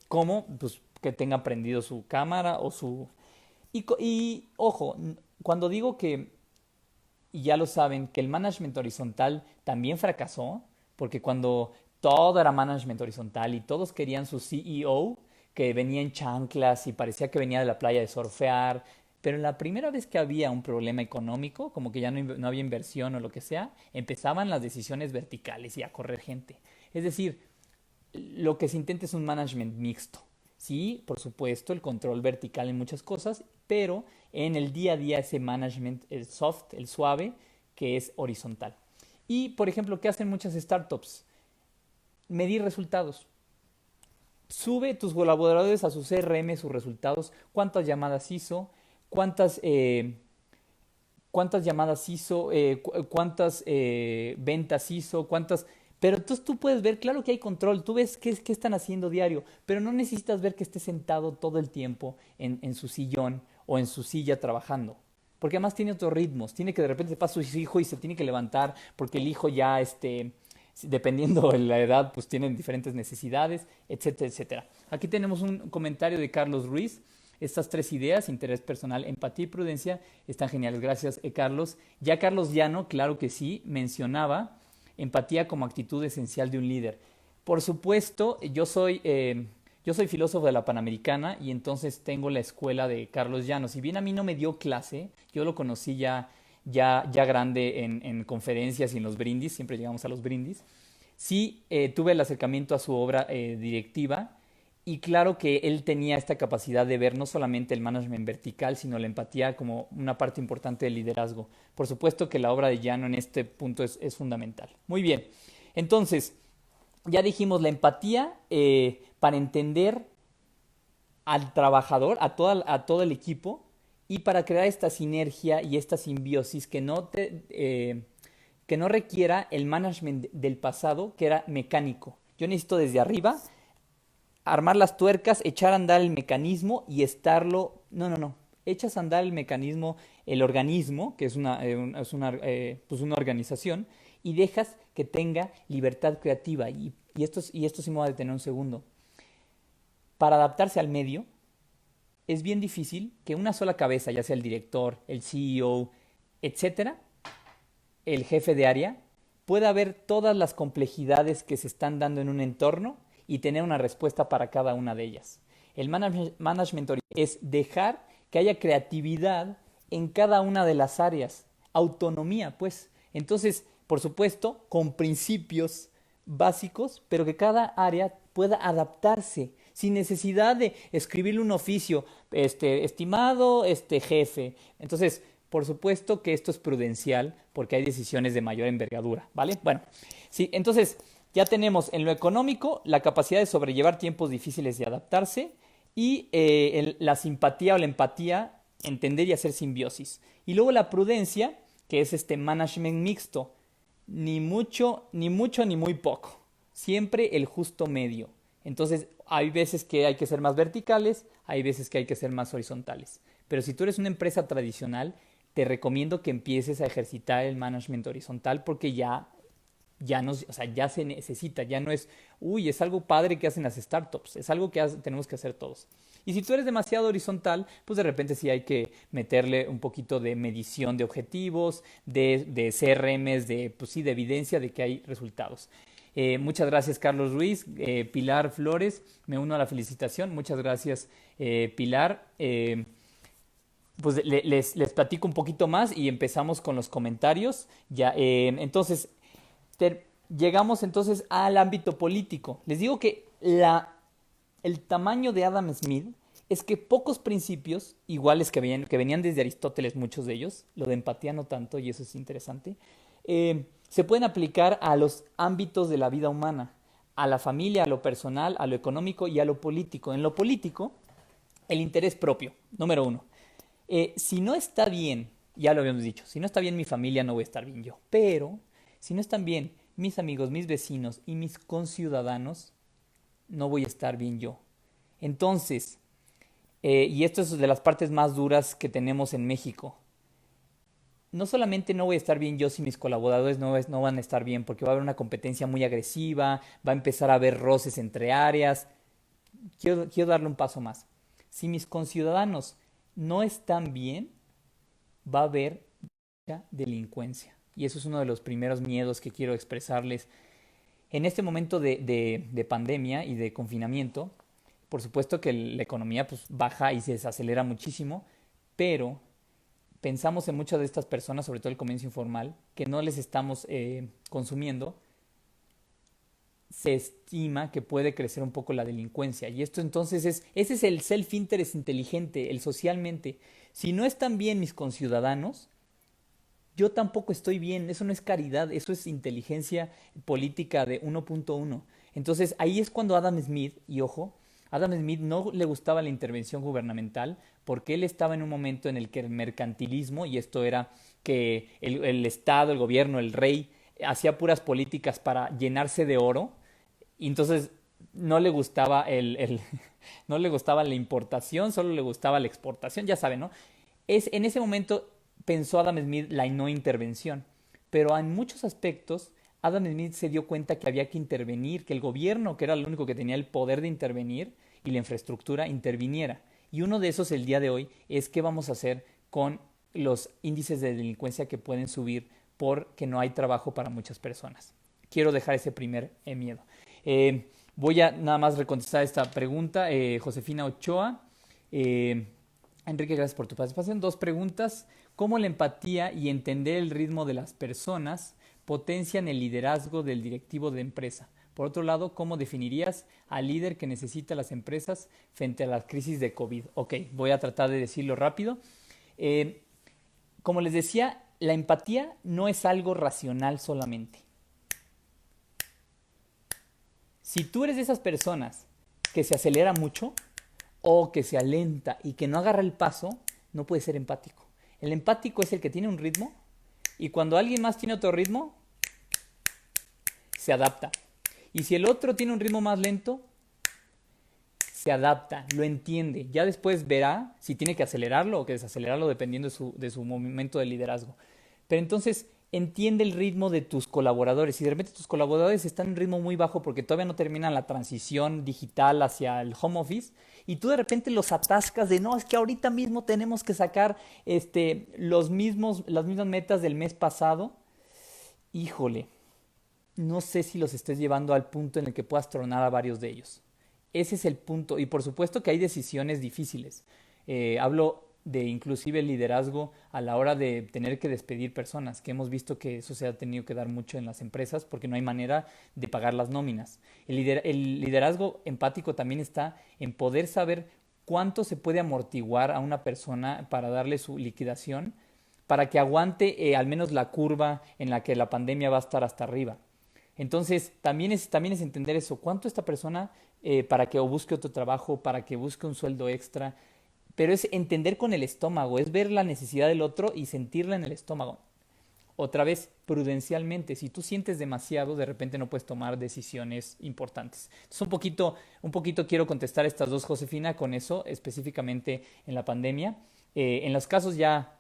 ¿Cómo? Pues que tengan prendido su cámara o su... ojo, cuando digo que, y ya lo saben, que el management horizontal también fracasó, porque cuando todo era management horizontal y todos querían su CEO, que venía en chanclas y parecía que venía de la playa de surfear, pero la primera vez que había un problema económico, como que ya no había inversión o lo que sea, empezaban las decisiones verticales y a correr gente. Es decir, lo que se intenta es un management mixto. Sí, por supuesto, el control vertical en muchas cosas, pero en el día a día ese management, el soft, el suave, que es horizontal. Y, por ejemplo, ¿qué hacen muchas startups? Medir resultados. Sube tus colaboradores a su CRM sus resultados, cuántas llamadas hizo, cuántas, cuántas llamadas hizo, cuántas ventas hizo, cuántas... Pero entonces tú puedes ver, claro que hay control, tú ves qué están haciendo diario, pero no necesitas ver que esté sentado todo el tiempo en su sillón o en su silla trabajando. Porque además tiene otros ritmos, tiene que de repente pasa su hijo y se tiene que levantar porque el hijo ya, dependiendo de la edad, pues tienen diferentes necesidades, etcétera, etcétera. Aquí tenemos un comentario de Carlos Ruiz. Estas tres ideas, interés personal, empatía y prudencia, están geniales. Gracias, Carlos. Ya Carlos Llano, claro que sí, mencionaba empatía como actitud esencial de un líder. Por supuesto, yo soy filósofo de la Panamericana y entonces tengo la escuela de Carlos Llano. Si bien a mí no me dio clase, yo lo conocí ya grande en conferencias y en los brindis, siempre llegamos a los brindis. Sí, tuve el acercamiento a su obra directiva y claro que él tenía esta capacidad de ver no solamente el management vertical, sino la empatía como una parte importante del liderazgo. Por supuesto que la obra de Llano en este punto es fundamental. Muy bien, entonces, ya dijimos la empatía para entender al trabajador, a todo el equipo, y para crear esta sinergia y esta simbiosis que no requiera el management del pasado, que era mecánico. Yo necesito desde arriba armar las tuercas, echar a andar el mecanismo y estarlo... No. Echas a andar el mecanismo, el organismo, que es pues una organización, y dejas que tenga libertad creativa. Y esto sí me voy a detener un segundo. Para adaptarse al medio, es bien difícil que una sola cabeza, ya sea el director, el CEO, etcétera, el jefe de área, pueda ver todas las complejidades que se están dando en un entorno y tener una respuesta para cada una de ellas. El management es dejar que haya creatividad en cada una de las áreas, autonomía, pues. Entonces, Por supuesto, con principios básicos, pero que cada área pueda adaptarse sin necesidad de escribirle un oficio, estimado, jefe. Entonces, por supuesto que esto es prudencial porque hay decisiones de mayor envergadura, ¿vale? Bueno, sí, entonces ya tenemos en lo económico la capacidad de sobrellevar tiempos difíciles y adaptarse y la simpatía o la empatía, entender y hacer simbiosis. Y luego la prudencia, que es este management mixto, ni mucho, ni mucho, ni muy poco. Siempre el justo medio. Entonces, hay veces que hay que ser más verticales, hay veces que hay que ser más horizontales. Pero si tú eres una empresa tradicional, te recomiendo que empieces a ejercitar el management horizontal porque ya no, o sea, ya se necesita, ya no es, uy, es algo padre que hacen las startups, es algo que tenemos que hacer todos. Y si tú eres demasiado horizontal, pues de repente sí hay que meterle un poquito de medición de objetivos, de CRMs, pues sí, de evidencia de que hay resultados. Muchas gracias, Carlos Ruiz. Pilar Flores, me uno a la felicitación. Muchas gracias, Pilar. Pues les platico un poquito más y empezamos con los comentarios. Ya, entonces, llegamos entonces al ámbito político. Les digo que el tamaño de Adam Smith es que pocos principios, iguales que venían desde Aristóteles, muchos de ellos, lo de empatía no tanto, y eso es interesante, se pueden aplicar a los ámbitos de la vida humana, a la familia, a lo personal, a lo económico y a lo político. En lo político, el interés propio, número uno. Si no está bien, ya lo habíamos dicho, si no está bien mi familia, no voy a estar bien yo. Pero si no están bien mis amigos, mis vecinos y mis conciudadanos, no voy a estar bien yo. Entonces, y esto es de las partes más duras que tenemos en México, no solamente no voy a estar bien yo si mis colaboradores no van a estar bien, porque va a haber una competencia muy agresiva, va a empezar a haber roces entre áreas. Quiero darle un paso más. Si mis conciudadanos no están bien, va a haber mucha delincuencia. Y eso es uno de los primeros miedos que quiero expresarles. En este momento de pandemia y de confinamiento, por supuesto que la economía pues, baja y se desacelera muchísimo, pero pensamos en muchas de estas personas, sobre todo el comercio informal, que no les estamos consumiendo, se estima que puede crecer un poco la delincuencia. Y esto entonces ese es el self-interest inteligente, el socialmente. Si no están bien mis conciudadanos, yo tampoco estoy bien. Eso no es caridad, eso es inteligencia política de 1.1. Entonces ahí es cuando Adam Smith, y ojo, Adam Smith no le gustaba la intervención gubernamental porque él estaba en un momento en el que el mercantilismo, y esto era que el Estado, el gobierno, el rey, hacía puras políticas para llenarse de oro, y entonces no le gustaba no le gustaba la importación, solo le gustaba la exportación, ya saben, ¿no? En ese momento pensó Adam Smith la no intervención, pero en muchos aspectos Adam Smith se dio cuenta que había que intervenir, que el gobierno, que era el único que tenía el poder de intervenir, y la infraestructura interviniera. Y uno de esos el día de hoy es qué vamos a hacer con los índices de delincuencia que pueden subir porque no hay trabajo para muchas personas. Quiero dejar ese primer miedo. Voy a nada más recontestar esta pregunta. Josefina Ochoa. Enrique, gracias por tu participación. Dos preguntas. ¿Cómo la empatía y entender el ritmo de las personas potencian el liderazgo del directivo de empresa? Por otro lado, ¿cómo definirías al líder que necesita las empresas frente a la crisis de COVID? Ok, voy a tratar de decirlo rápido. Como les decía, la empatía no es algo racional solamente. Si tú eres de esas personas que se acelera mucho o que se alenta y que no agarra el paso, no puede ser empático. El empático es el que tiene un ritmo y cuando alguien más tiene otro ritmo, se adapta. Y si el otro tiene un ritmo más lento, se adapta, lo entiende. Ya después verá si tiene que acelerarlo o que desacelerarlo dependiendo de su momento de liderazgo. Pero entonces entiende el ritmo de tus colaboradores. Si de repente tus colaboradores están en un ritmo muy bajo porque todavía no terminan la transición digital hacia el home office y tú de repente los atascas de no, es que ahorita mismo tenemos que sacar las mismas metas del mes pasado, híjole, no sé si los estés llevando al punto en el que puedas tronar a varios de ellos. Ese es el punto. Y por supuesto que hay decisiones difíciles. Hablo de inclusive liderazgo a la hora de tener que despedir personas, que hemos visto que eso se ha tenido que dar mucho en las empresas porque no hay manera de pagar las nóminas. El liderazgo empático también está en poder saber cuánto se puede amortiguar a una persona para darle su liquidación, para que aguante al menos la curva en la que la pandemia va a estar hasta arriba. Entonces, también es entender eso, cuánto esta persona para que o busque otro trabajo, para que busque un sueldo extra, pero es entender con el estómago, es ver la necesidad del otro y sentirla en el estómago. Otra vez, prudencialmente, si tú sientes demasiado, de repente no puedes tomar decisiones importantes. Entonces, un poquito quiero contestar estas dos, Josefina, con eso, específicamente en la pandemia. En los casos ya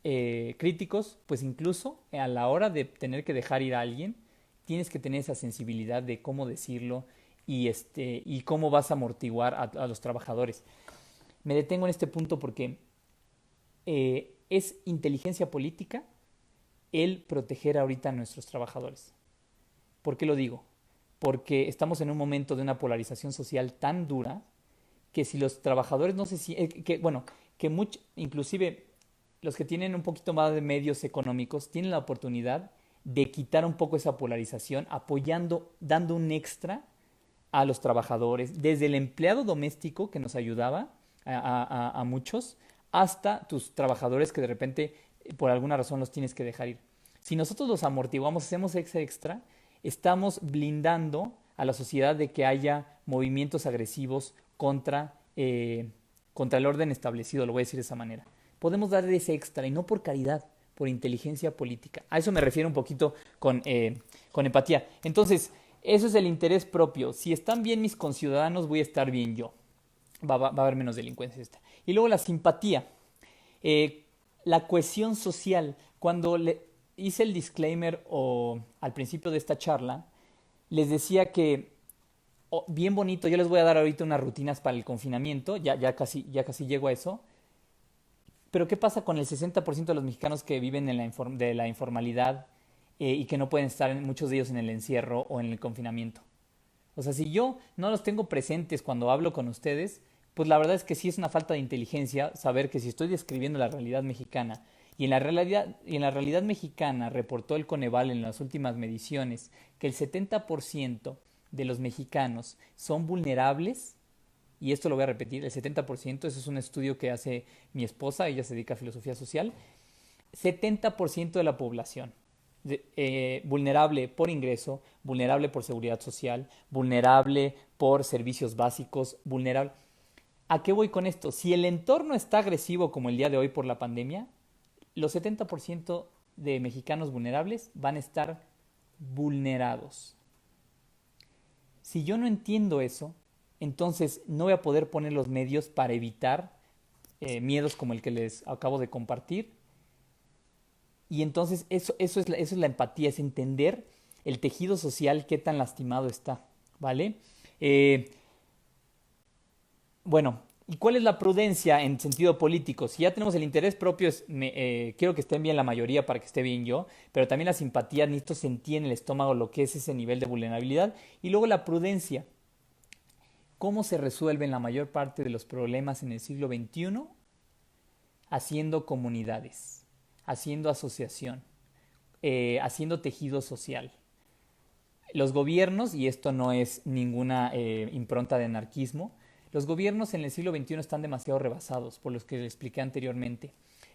críticos, pues incluso a la hora de tener que dejar ir a alguien, tienes que tener esa sensibilidad de cómo decirlo y cómo vas a amortiguar a los trabajadores. Me detengo en este punto porque es inteligencia política el proteger ahorita a nuestros trabajadores. ¿Por qué lo digo? Porque estamos en un momento de una polarización social tan dura que si los trabajadores no se sienten, bueno, inclusive los que tienen un poquito más de medios económicos tienen la oportunidad de quitar un poco esa polarización apoyando, dando un extra a los trabajadores, desde el empleado doméstico que nos ayudaba a muchos, hasta tus trabajadores que de repente por alguna razón los tienes que dejar ir. Si nosotros los amortiguamos, hacemos ese extra, estamos blindando a la sociedad de que haya movimientos agresivos contra el orden establecido, lo voy a decir de esa manera. Podemos dar ese extra y no por caridad, por inteligencia política. A eso me refiero un poquito con empatía. Entonces, eso es el interés propio. Si están bien mis conciudadanos, voy a estar bien yo. Va a haber menos delincuencia. Y luego la simpatía. La cohesión social. Cuando hice el disclaimer al principio de esta charla, les decía que, bien bonito, yo les voy a dar ahorita unas rutinas para el confinamiento, ya casi llego a eso, pero ¿qué pasa con el 60% de los mexicanos que viven en de la informalidad y que no pueden estar, muchos de ellos, en el encierro o en el confinamiento? O sea, si yo no los tengo presentes cuando hablo con ustedes, pues la verdad es que sí es una falta de inteligencia saber que si estoy describiendo la realidad mexicana y en la realidad mexicana reportó el Coneval en las últimas mediciones que el 70% de los mexicanos son vulnerables, y esto lo voy a repetir, el 70%, eso es un estudio que hace mi esposa, ella se dedica a filosofía social, 70% de la población vulnerable por ingreso, vulnerable por seguridad social, vulnerable por servicios básicos, vulnerable. ¿A qué voy con esto? Si el entorno está agresivo como el día de hoy por la pandemia, los 70% de mexicanos vulnerables van a estar vulnerados. Si yo no entiendo eso, entonces no voy a poder poner los medios para evitar miedos como el que les acabo de compartir. Y entonces eso es la empatía, es entender el tejido social, qué tan lastimado está, ¿vale? Bueno, ¿y cuál es la prudencia en sentido político? Si ya tenemos el interés propio, quiero que estén bien la mayoría para que esté bien yo, pero también la simpatía, necesito sentir en el estómago lo que es ese nivel de vulnerabilidad. Y luego la prudencia. ¿Cómo se resuelven la mayor parte de los problemas en el siglo XXI? Haciendo comunidades, haciendo asociación, haciendo tejido social. Los gobiernos, y esto no es ninguna impronta de anarquismo, los gobiernos en el siglo XXI están demasiado rebasados, por los que les expliqué anteriormente.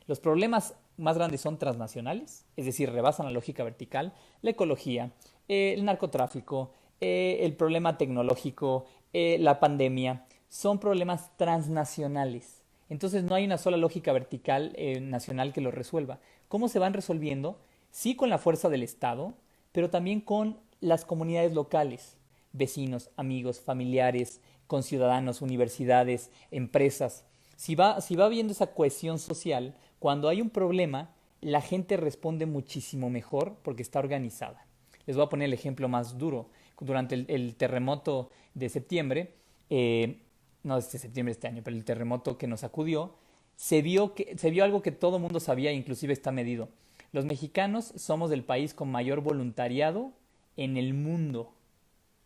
Los problemas más grandes son transnacionales, es decir, rebasan la lógica vertical, la ecología, el narcotráfico, el problema tecnológico, la pandemia, son problemas transnacionales. Entonces no hay una sola lógica vertical nacional que lo resuelva. ¿Cómo se van resolviendo? Sí, con la fuerza del Estado, pero también con las comunidades locales, vecinos, amigos, familiares, conciudadanos, universidades, empresas. Si va habiendo esa cohesión social, cuando hay un problema, la gente responde muchísimo mejor porque está organizada. Les voy a poner el ejemplo más duro. Durante el terremoto de septiembre, no de septiembre de este año, pero el terremoto que nos sacudió, se vio algo que todo el mundo sabía, inclusive está medido. Los mexicanos somos el país con mayor voluntariado en el mundo.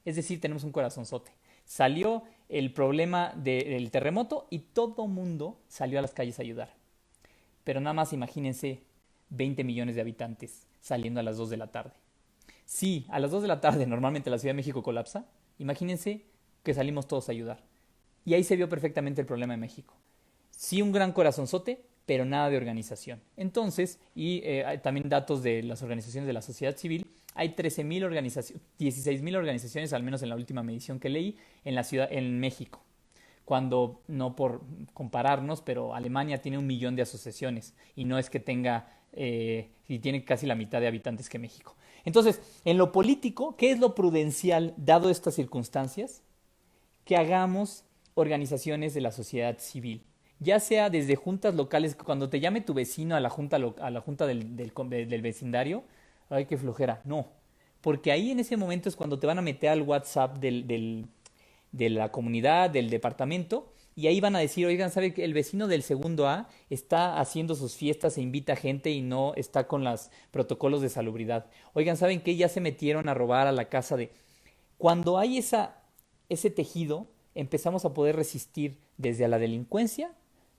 Es decir, tenemos un corazonzote. Salió el problema del terremoto y todo mundo salió a las calles a ayudar. Pero nada más imagínense 20 millones de habitantes saliendo a las 2 de la tarde. Sí, a las 2 de la tarde normalmente la Ciudad de México colapsa. Imagínense que salimos todos a ayudar. Y ahí se vio perfectamente el problema de México. Sí, un gran corazonzote, pero nada de organización. Entonces, y hay también datos de las organizaciones de la sociedad civil, hay 13,000 organizaciones, 16,000 organizaciones, al menos en la última medición que leí, en la ciudad, en México. Cuando, no por compararnos, pero Alemania tiene 1 millón de asociaciones y no es que tenga, y tiene casi la mitad de habitantes que México. Entonces, en lo político, ¿qué es lo prudencial dado estas circunstancias? Que hagamos organizaciones de la sociedad civil, ya sea desde juntas locales, cuando te llame tu vecino a la junta, a la junta del vecindario, ay, qué flojera, no, porque ahí en ese momento es cuando te van a meter al WhatsApp de la comunidad, del departamento, y ahí van a decir, oigan, ¿sabe que el vecino del segundo A está haciendo sus fiestas e invita gente y no está con los protocolos de salubridad? Oigan, ¿saben qué? Ya se metieron a robar a la casa de... Cuando hay ese tejido, empezamos a poder resistir desde a la delincuencia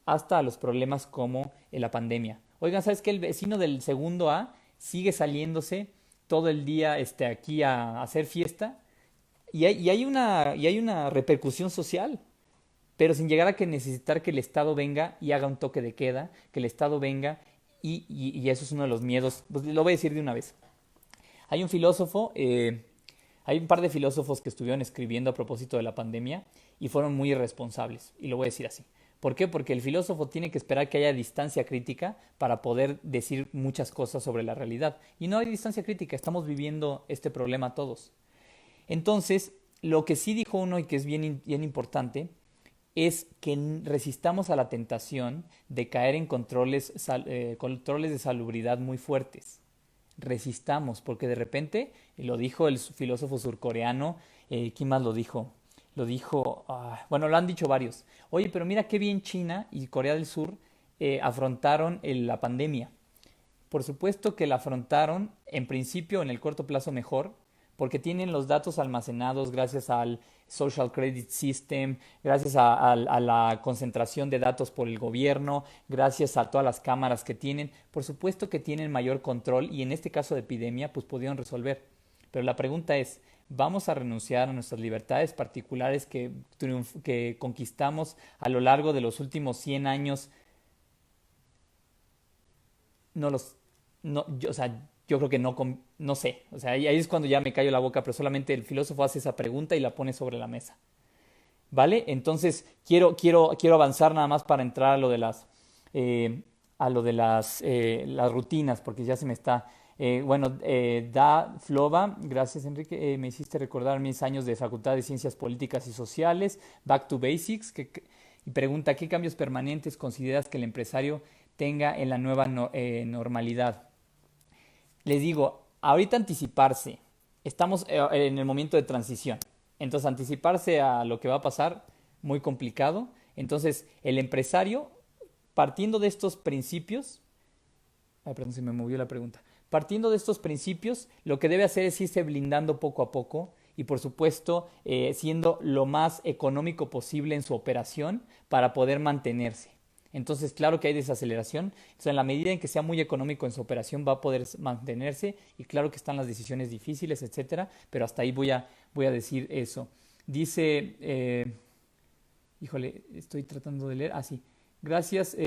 hasta a los problemas como en la pandemia. Oigan, ¿sabes qué? El vecino del segundo A sigue saliéndose todo el día aquí a hacer fiesta y hay una repercusión social, pero sin llegar a que necesitar que el Estado venga y haga un toque de queda, que el Estado venga y eso es uno de los miedos, pues lo voy a decir de una vez. Hay un filósofo, hay un par de filósofos que estuvieron escribiendo a propósito de la pandemia y fueron muy irresponsables, y lo voy a decir así. ¿Por qué? Porque el filósofo tiene que esperar que haya distancia crítica para poder decir muchas cosas sobre la realidad. Y no hay distancia crítica, estamos viviendo este problema todos. Entonces, lo que sí dijo uno y que es bien, bien importante es que resistamos a la tentación de caer en controles de salubridad muy fuertes. Resistamos, porque de repente, y lo dijo el filósofo surcoreano, ¿quién más lo dijo? Lo dijo, bueno, lo han dicho varios. Oye, pero mira qué bien China y Corea del Sur afrontaron la pandemia. Por supuesto que la afrontaron en principio en el corto plazo mejor, porque tienen los datos almacenados gracias al Social Credit System, gracias a la concentración de datos por el gobierno, gracias a todas las cámaras que tienen. Por supuesto que tienen mayor control y en este caso de epidemia pues pudieron resolver. Pero la pregunta es, ¿vamos a renunciar a nuestras libertades particulares que conquistamos a lo largo de los últimos 100 años? No los, no, yo, o sea, yo creo que no, no sé, o sea, ahí es cuando ya me callo la boca, pero solamente el filósofo hace esa pregunta y la pone sobre la mesa, ¿vale? Entonces, quiero avanzar nada más para entrar a lo de las rutinas, porque ya se me está, bueno, Da Flova, gracias Enrique, me hiciste recordar mis años de Facultad de Ciencias Políticas y Sociales, Back to Basics, y pregunta, ¿qué cambios permanentes consideras que el empresario tenga en la nueva normalidad? Les digo, ahorita anticiparse, estamos en el momento de transición, entonces anticiparse a lo que va a pasar, muy complicado. Entonces, el empresario, partiendo de estos principios, ay, perdón, se me movió la pregunta, partiendo de estos principios, lo que debe hacer es irse blindando poco a poco y por supuesto siendo lo más económico posible en su operación para poder mantenerse. Entonces, claro que hay desaceleración. Entonces, en la medida en que sea muy económico en su operación, va a poder mantenerse. Y claro que están las decisiones difíciles, etcétera. Pero hasta ahí voy a decir eso. Dice, híjole, estoy tratando de leer. Ah, sí. Gracias,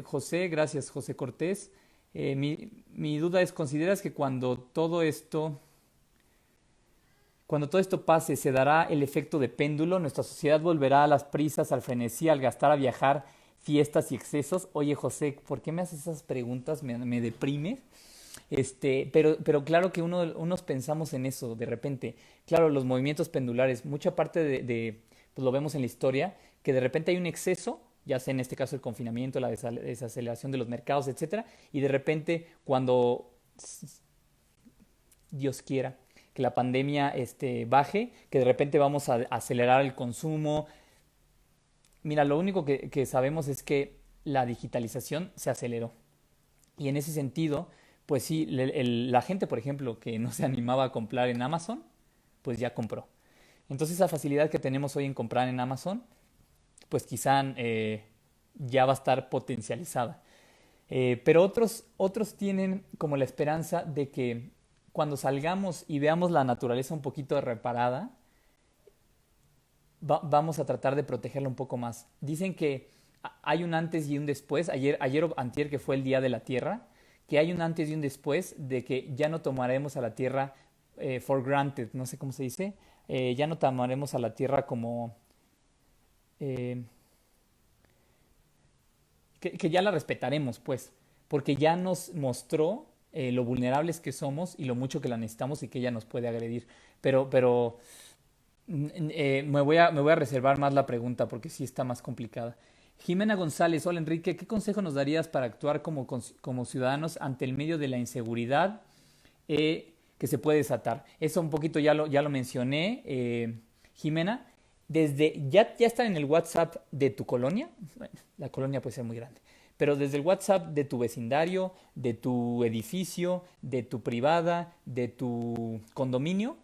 José. Gracias, José Cortés. Mi duda es, ¿consideras que cuando todo esto pase, se dará el efecto de péndulo? ¿Nuestra sociedad volverá a las prisas, al frenesí, al gastar, a viajar, fiestas y excesos? Oye, José, ¿por qué me haces esas preguntas? Me deprime. Pero claro que unos pensamos en eso de repente. Claro, los movimientos pendulares, mucha parte pues lo vemos en la historia, que de repente hay un exceso, ya sea en este caso el confinamiento, la desaceleración de los mercados, etcétera, y de repente cuando Dios quiera que la pandemia baje, que de repente vamos a acelerar el consumo. Mira, lo único que sabemos es que la digitalización se aceleró. Y en ese sentido, pues sí, la gente, por ejemplo, que no se animaba a comprar en Amazon, pues ya compró. Entonces esa facilidad que tenemos hoy en comprar en Amazon, pues quizá ya va a estar potencializada. Pero otros tienen como la esperanza de que cuando salgamos y veamos la naturaleza un poquito reparada, vamos a tratar de protegerla un poco más. Dicen que hay un antes y un después, ayer o antier que fue el Día de la Tierra, que hay un antes y un después de que ya no tomaremos a la Tierra for granted, no sé cómo se dice, ya no tomaremos a la Tierra como eh, que ya la respetaremos, pues, porque ya nos mostró lo vulnerables que somos y lo mucho que la necesitamos y que ella nos puede agredir. Pero me voy a reservar más la pregunta porque sí está más complicada. Jimena González, hola Enrique, ¿qué consejo nos darías para actuar como ciudadanos ante el medio de la inseguridad que se puede desatar? Eso un poquito ya lo mencioné, Jimena. Ya estar en el WhatsApp de tu colonia, bueno, la colonia puede ser muy grande, pero desde el WhatsApp de tu vecindario, de tu edificio, de tu privada, de tu condominio,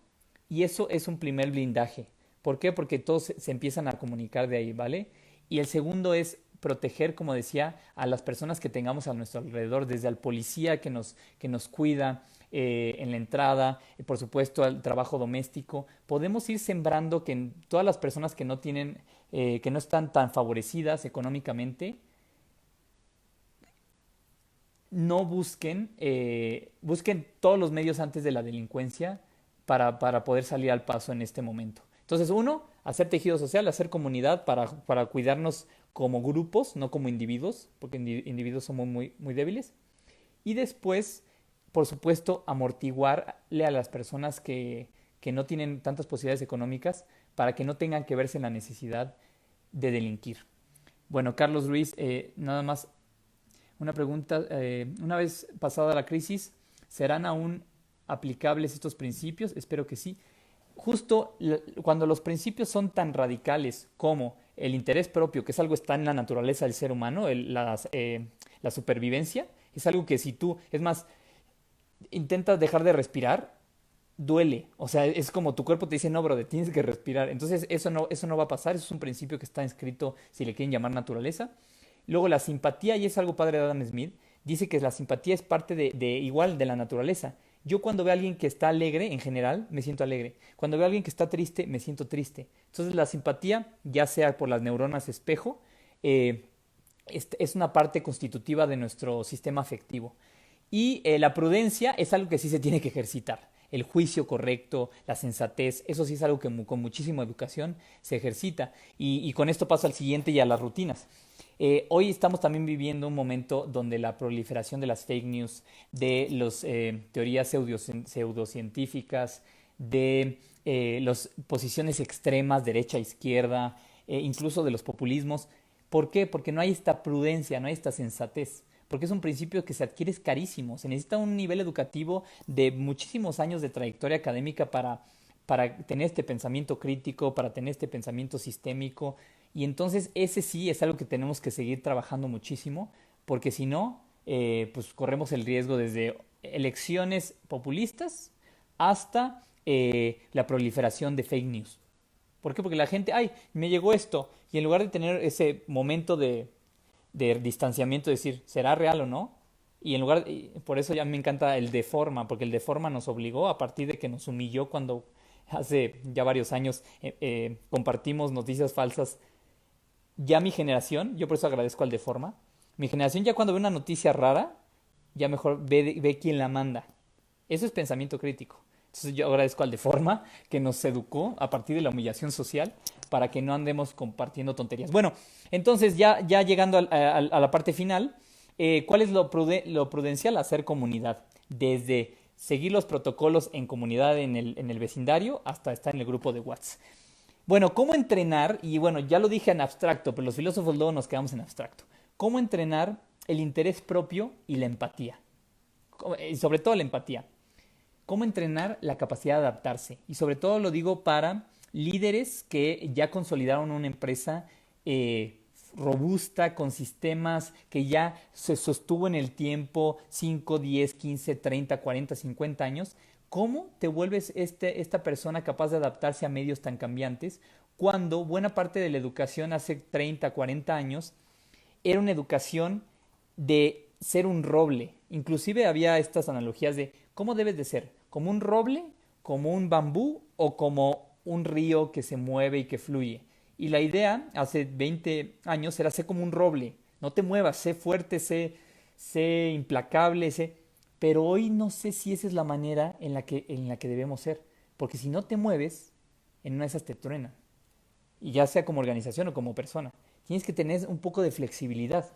y eso es un primer blindaje. ¿Por qué? Porque todos se empiezan a comunicar de ahí, ¿vale? Y el segundo es proteger, como decía, a las personas que tengamos a nuestro alrededor, desde al policía que nos cuida en la entrada, por supuesto al trabajo doméstico. Podemos ir sembrando que en todas las personas que no tienen, que no están tan favorecidas económicamente, no busquen todos los medios antes de la delincuencia para poder salir al paso en este momento. Entonces, uno, hacer tejido social, hacer comunidad para cuidarnos como grupos, no como individuos, porque individuos somos muy débiles. Y después, por supuesto, amortiguarle a las personas que no tienen tantas posibilidades económicas para que no tengan que verse en la necesidad de delinquir. Bueno, Carlos Ruiz, nada más una pregunta. Una vez pasada la crisis, ¿serán aún aplicables estos principios? Espero que sí. Justo cuando los principios son tan radicales como el interés propio, que es algo que está en la naturaleza del ser humano, la supervivencia, es algo que si tú, es más, intentas dejar de respirar, duele. O sea, es como tu cuerpo te dice, no, bro, tienes que respirar. Entonces, eso no va a pasar. Eso es un principio que está inscrito, si le quieren llamar naturaleza. Luego, la simpatía, y es algo padre de Adam Smith, dice que la simpatía es parte igual de la naturaleza. Yo cuando veo a alguien que está alegre, en general, me siento alegre. Cuando veo a alguien que está triste, me siento triste. Entonces, la simpatía, ya sea por las neuronas espejo, eh, es una parte constitutiva de nuestro sistema afectivo. Y la prudencia es algo que sí se tiene que ejercitar. El juicio correcto, la sensatez, eso sí es algo que con muchísima educación se ejercita. Y con esto paso al siguiente y a las rutinas. Hoy estamos también viviendo un momento donde la proliferación de las fake news, de las teorías pseudocientíficas, de las posiciones extremas, derecha, izquierda, incluso de los populismos. ¿Por qué? Porque no hay esta prudencia, no hay esta sensatez. Porque es un principio que se adquiere es carísimo. Se necesita un nivel educativo de muchísimos años de trayectoria académica para tener este pensamiento crítico, para tener este pensamiento sistémico. Y entonces ese sí es algo que tenemos que seguir trabajando muchísimo, porque si no, pues corremos el riesgo desde elecciones populistas hasta la proliferación de fake news. ¿Por qué? Porque la gente, ay, me llegó esto, y en lugar de tener ese momento de distanciamiento, decir, ¿será real o no? Por eso ya me encanta el Deforma, porque el Deforma nos obligó, a partir de que nos humilló cuando hace ya varios años compartimos noticias falsas. Ya mi generación, yo por eso agradezco al Deforma, mi generación ya cuando ve una noticia rara, ya mejor ve quién la manda. Eso es pensamiento crítico. Entonces yo agradezco al Deforma que nos educó a partir de la humillación social para que no andemos compartiendo tonterías. Bueno, entonces ya llegando a la parte final, ¿cuál es lo prudencial? Hacer comunidad. Desde seguir los protocolos en comunidad en el vecindario hasta estar en el grupo de WhatsApp. Bueno, ¿cómo entrenar? Y bueno, ya lo dije en abstracto, pero los filósofos luego nos quedamos en abstracto. ¿Cómo entrenar el interés propio y la empatía? Y sobre todo la empatía. ¿Cómo entrenar la capacidad de adaptarse? Y sobre todo lo digo para líderes que ya consolidaron una empresa robusta, con sistemas que ya se sostuvo en el tiempo, 5, 10, 15, 30, 40, 50 años. ¿Cómo te vuelves esta persona capaz de adaptarse a medios tan cambiantes cuando buena parte de la educación hace 30, 40 años era una educación de ser un roble? Inclusive había estas analogías de cómo debes de ser, como un roble, como un bambú o como un río que se mueve y que fluye. Y la idea hace 20 años era ser como un roble, no te muevas, sé fuerte, sé implacable, sé... Pero hoy no sé si esa es la manera en la que debemos ser, porque si no te mueves, en una de esas te truenan, y ya sea como organización o como persona. Tienes que tener un poco de flexibilidad.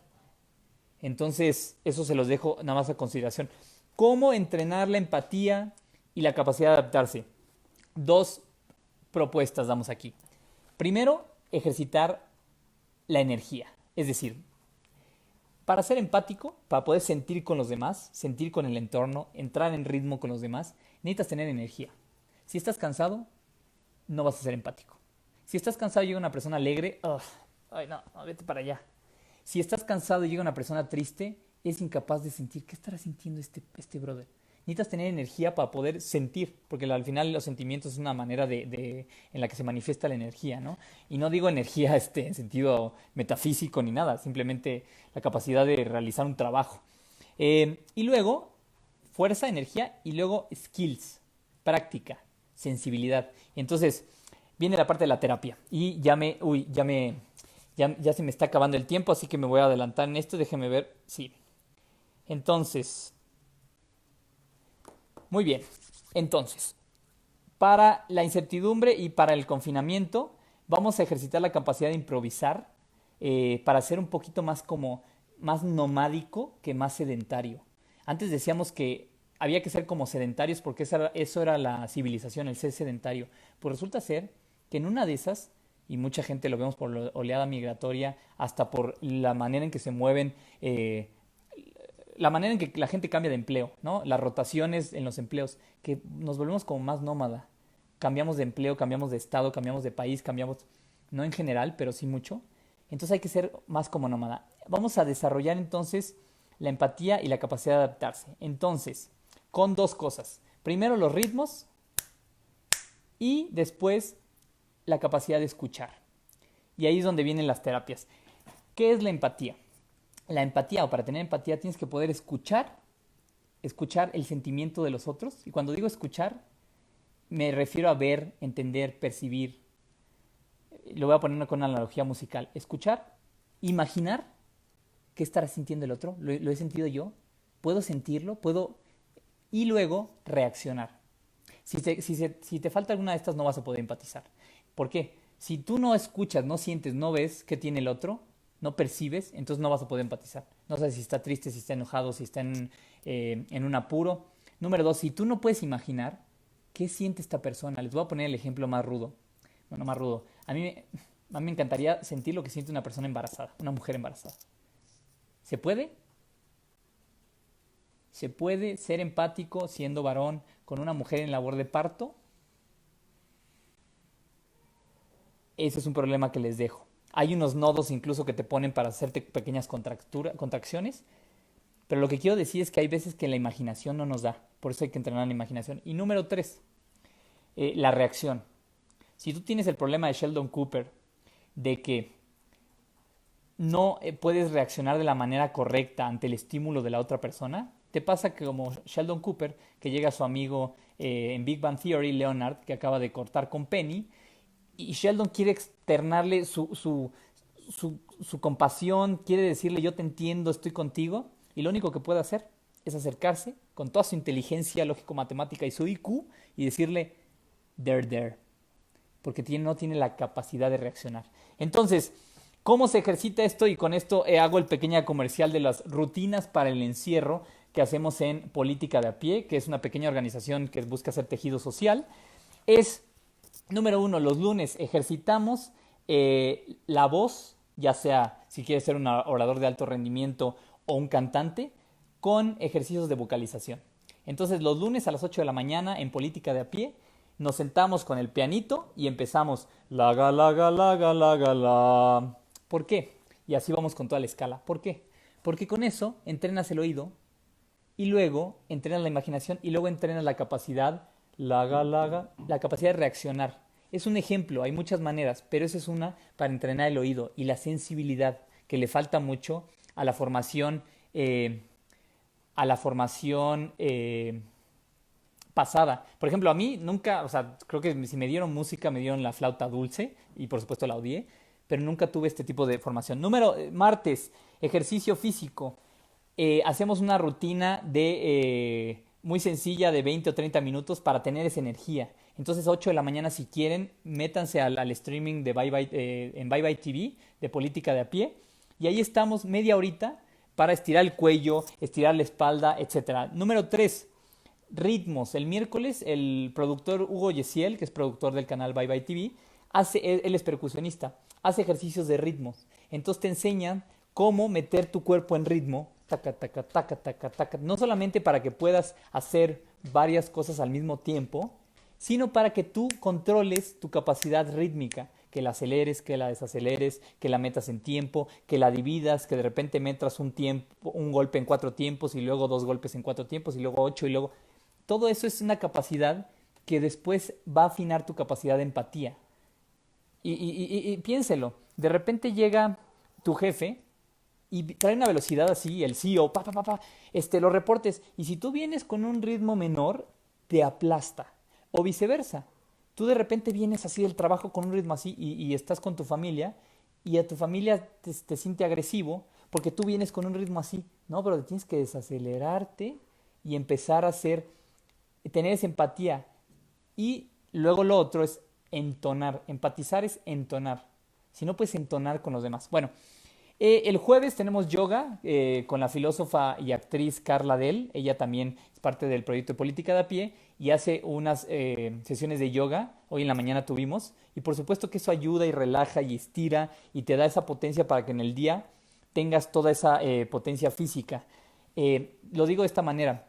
Entonces, eso se los dejo nada más a consideración. ¿Cómo entrenar la empatía y la capacidad de adaptarse? Dos propuestas damos aquí. Primero, ejercitar la energía. Es decir, para ser empático, para poder sentir con los demás, sentir con el entorno, entrar en ritmo con los demás, necesitas tener energía. Si estás cansado, no vas a ser empático. Si estás cansado y llega una persona alegre, ugh, ay no, vete para allá. Si estás cansado y llega una persona triste, es incapaz de sentir. ¿Qué estará sintiendo este brother? Necesitas tener energía para poder sentir, porque al final los sentimientos es una manera en la que se manifiesta la energía, ¿no? Y no digo energía en sentido metafísico ni nada, simplemente la capacidad de realizar un trabajo. Y luego, fuerza, energía, y luego skills, práctica, sensibilidad. Entonces, viene la parte de la terapia. Y ya se me está acabando el tiempo, así que me voy a adelantar en esto. Déjeme ver. Sí. Entonces, muy bien. Entonces, para la incertidumbre y para el confinamiento, vamos a ejercitar la capacidad de improvisar para ser un poquito más nomádico que más sedentario. Antes decíamos que había que ser como sedentarios porque eso era la civilización, el ser sedentario. Pues resulta ser que en una de esas, y mucha gente lo vemos por la oleada migratoria, hasta por la manera en que se mueven, la manera en que la gente cambia de empleo, ¿no? Las rotaciones en los empleos, que nos volvemos como más nómada. Cambiamos de empleo, cambiamos de estado, cambiamos de país, cambiamos, no en general, pero sí mucho. Entonces hay que ser más como nómada. Vamos a desarrollar entonces la empatía y la capacidad de adaptarse. Entonces, con dos cosas. Primero los ritmos y después la capacidad de escuchar. Y ahí es donde vienen las terapias. ¿Qué es la empatía? La empatía, o para tener empatía, tienes que poder escuchar el sentimiento de los otros. Y cuando digo escuchar, me refiero a ver, entender, percibir. Lo voy a poner con una analogía musical. Escuchar, imaginar qué estará sintiendo el otro. ¿Lo he sentido yo? ¿Puedo sentirlo? ¿Puedo? Y luego reaccionar. Si te falta alguna de estas, no vas a poder empatizar. ¿Por qué? Si tú no escuchas, no sientes, no ves qué tiene el otro, no percibes, entonces no vas a poder empatizar. No sabes si está triste, si está enojado, si está en un apuro. Número dos, si tú no puedes imaginar qué siente esta persona, les voy a poner el ejemplo más rudo. Bueno, más rudo. A mí me encantaría sentir lo que siente una persona embarazada, una mujer embarazada. ¿Se puede? ¿Se puede ser empático siendo varón con una mujer en labor de parto? Ese es un problema que les dejo. Hay unos nodos incluso que te ponen para hacerte pequeñas contracciones, pero lo que quiero decir es que hay veces que la imaginación no nos da, por eso hay que entrenar la imaginación. Y número tres, la reacción. Si tú tienes el problema de Sheldon Cooper, de que no puedes reaccionar de la manera correcta ante el estímulo de la otra persona, te pasa que como Sheldon Cooper, que llega a su amigo en Big Bang Theory, Leonard, que acaba de cortar con Penny, y Sheldon quiere externarle su compasión, quiere decirle yo te entiendo, estoy contigo, y lo único que puede hacer es acercarse con toda su inteligencia lógico-matemática y su IQ y decirle there, porque no tiene la capacidad de reaccionar. Entonces, ¿cómo se ejercita esto? Y con esto hago el pequeño comercial de las rutinas para el encierro que hacemos en Política de a Pie, que es una pequeña organización que busca hacer tejido social. Es, número uno, los lunes ejercitamos la voz, ya sea si quieres ser un orador de alto rendimiento o un cantante, con ejercicios de vocalización. Entonces, los lunes a las 8 de la mañana en Política de a Pie, nos sentamos con el pianito y empezamos laga, laga, laga, laga, la. ¿Por qué? Y así vamos con toda la escala. ¿Por qué? Porque con eso entrenas el oído y luego entrenas la imaginación y luego entrenas la capacidad, la capacidad de reaccionar. Es un ejemplo, hay muchas maneras, pero esa es una para entrenar el oído y la sensibilidad, que le falta mucho a la formación, eh, a la formación pasada. Por ejemplo, a mí nunca, o sea, creo que si me dieron música, me dieron la flauta dulce y por supuesto la odié, pero nunca tuve este tipo de formación. Martes, ejercicio físico. Hacemos una rutina de muy sencilla de 20 o 30 minutos para tener esa energía. Entonces, 8 de la mañana, si quieren, métanse al streaming de en Bye Bye TV de política de a pie. Y ahí estamos media horita para estirar el cuello, estirar la espalda, etcétera. Número 3, ritmos. El miércoles, el productor Hugo Yesiel, que es productor del canal Bye Bye TV, él es percusionista, hace ejercicios de ritmos. Entonces te enseñan cómo meter tu cuerpo en ritmo, taca, taca, taca, taca, taca, no solamente para que puedas hacer varias cosas al mismo tiempo, sino para que tú controles tu capacidad rítmica, que la aceleres, que la desaceleres, que la metas en tiempo, que la dividas, que de repente metas un golpe en 4 tiempos y luego 2 golpes en 4 tiempos y luego 8 y luego... Todo eso es una capacidad que después va a afinar tu capacidad de empatía. Y piénselo, de repente llega tu jefe y trae una velocidad así, el CEO, los reportes, y si tú vienes con un ritmo menor, te aplasta, o viceversa. Tú de repente vienes así del trabajo con un ritmo así y estás con tu familia, y a tu familia te siente agresivo porque tú vienes con un ritmo así. No, pero tienes que desacelerarte y empezar a tener esa empatía. Y luego lo otro es entonar. Empatizar es entonar. Si no puedes entonar con los demás. Bueno, el jueves tenemos yoga con la filósofa y actriz Carla Dell. Ella también es parte del proyecto de Política de a Pie y hace unas sesiones de yoga. Hoy en la mañana tuvimos. Y por supuesto que eso ayuda y relaja y estira y te da esa potencia para que en el día tengas toda esa potencia física. Lo digo de esta manera.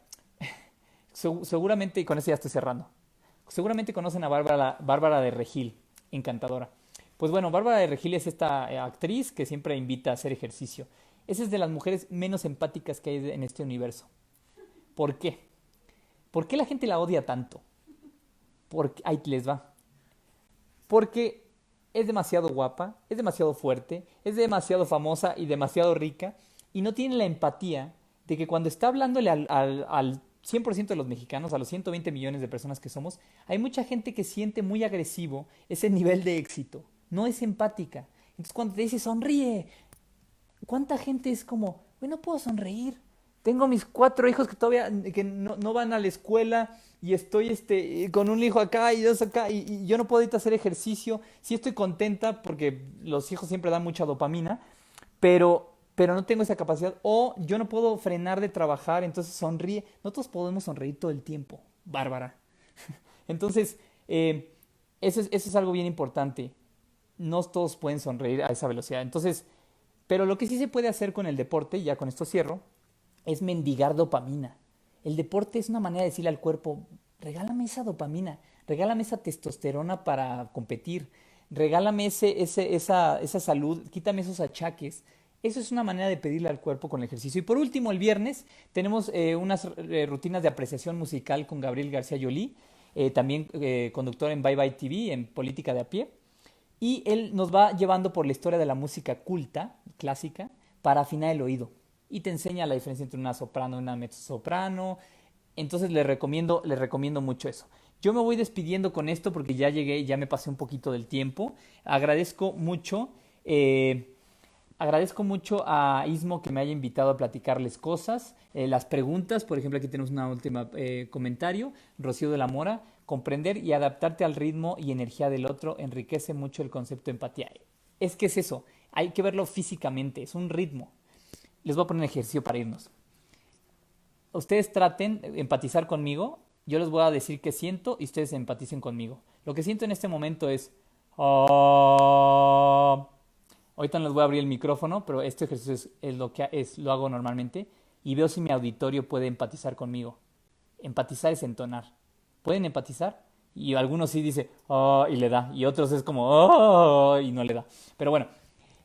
Seguramente, y con eso ya estoy cerrando, seguramente conocen a Bárbara de Regil, encantadora. Pues bueno, Bárbara de Regil es esta actriz que siempre invita a hacer ejercicio. Esa es de las mujeres menos empáticas que hay en este universo. ¿Por qué? ¿Por qué la gente la odia tanto? Ahí les va. Porque es demasiado guapa, es demasiado fuerte, es demasiado famosa y demasiado rica y no tiene la empatía de que cuando está hablándole al 100% de los mexicanos, a los 120 millones de personas que somos, hay mucha gente que siente muy agresivo ese nivel de éxito. No es empática. Entonces cuando te dice sonríe, ¿cuánta gente es como, no puedo sonreír? Tengo mis 4 hijos que todavía que no van a la escuela y estoy con un hijo acá y dos acá y yo no puedo ahorita hacer ejercicio. Sí estoy contenta porque los hijos siempre dan mucha dopamina, pero no tengo esa capacidad, o yo no puedo frenar de trabajar, entonces sonríe. No todos podemos sonreír todo el tiempo, Bárbara. Entonces, eso es algo bien importante. No todos pueden sonreír a esa velocidad. Entonces, pero lo que sí se puede hacer con el deporte, y ya con esto cierro, es mendigar dopamina. El deporte es una manera de decirle al cuerpo, regálame esa dopamina, regálame esa testosterona para competir, regálame esa salud, quítame esos achaques. Eso es una manera de pedirle al cuerpo con el ejercicio. Y por último, el viernes tenemos unas rutinas de apreciación musical con Gabriel García Yolí, también conductor en Bye Bye TV, en Política de a Pie. Y él nos va llevando por la historia de la música culta, clásica, para afinar el oído. Y te enseña la diferencia entre una soprano y una mezzosoprano. Entonces les recomiendo mucho eso. Yo me voy despidiendo con esto porque ya llegué, ya me pasé un poquito del tiempo. Agradezco mucho a Ismo que me haya invitado a platicarles cosas. Las preguntas, por ejemplo, aquí tenemos una última comentario. Rocío de la Mora, comprender y adaptarte al ritmo y energía del otro enriquece mucho el concepto de empatía. Es que es eso, hay que verlo físicamente, es un ritmo. Les voy a poner un ejercicio para irnos. Ustedes traten de empatizar conmigo, yo les voy a decir qué siento y ustedes empaticen conmigo. Lo que siento en este momento es... Ahorita no les voy a abrir el micrófono, pero este ejercicio es lo hago normalmente y veo si mi auditorio puede empatizar conmigo. Empatizar es entonar. ¿Pueden empatizar? Y algunos sí dice y le da, y otros es como y no le da. Pero bueno,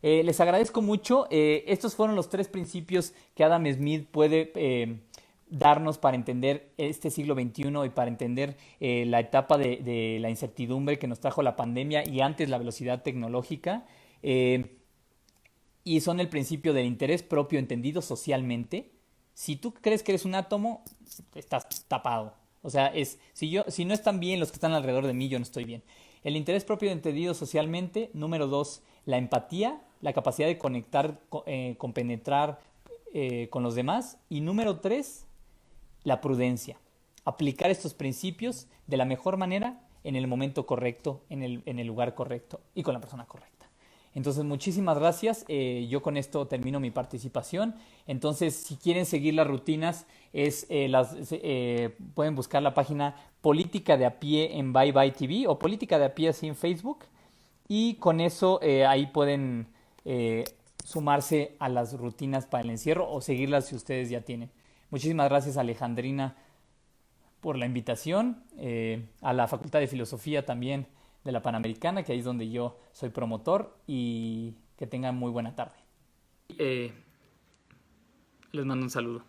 les agradezco mucho. Estos fueron los 3 principios que Adam Smith puede darnos para entender este siglo XXI y para entender la etapa de la incertidumbre que nos trajo la pandemia y antes la velocidad tecnológica. Eh, y son el principio del interés propio entendido socialmente. Si tú crees que eres un átomo, estás tapado. O sea, si no están bien los que están alrededor de mí, yo no estoy bien. El interés propio entendido socialmente. Número dos, la empatía, la capacidad de conectar, compenetrar con los demás. Y número tres, la prudencia. Aplicar estos principios de la mejor manera en el momento correcto, en el lugar correcto y con la persona correcta. Entonces, muchísimas gracias. Yo con esto termino mi participación. Entonces, si quieren seguir las rutinas, pueden buscar la página Política de a pie en Bye Bye TV o Política de a pie así en Facebook. Y con eso ahí pueden sumarse a las rutinas para el encierro o seguirlas si ustedes ya tienen. Muchísimas gracias, Alejandrina, por la invitación, a la Facultad de Filosofía también de la Panamericana, que ahí es donde yo soy promotor, y que tengan muy buena tarde. Les mando un saludo.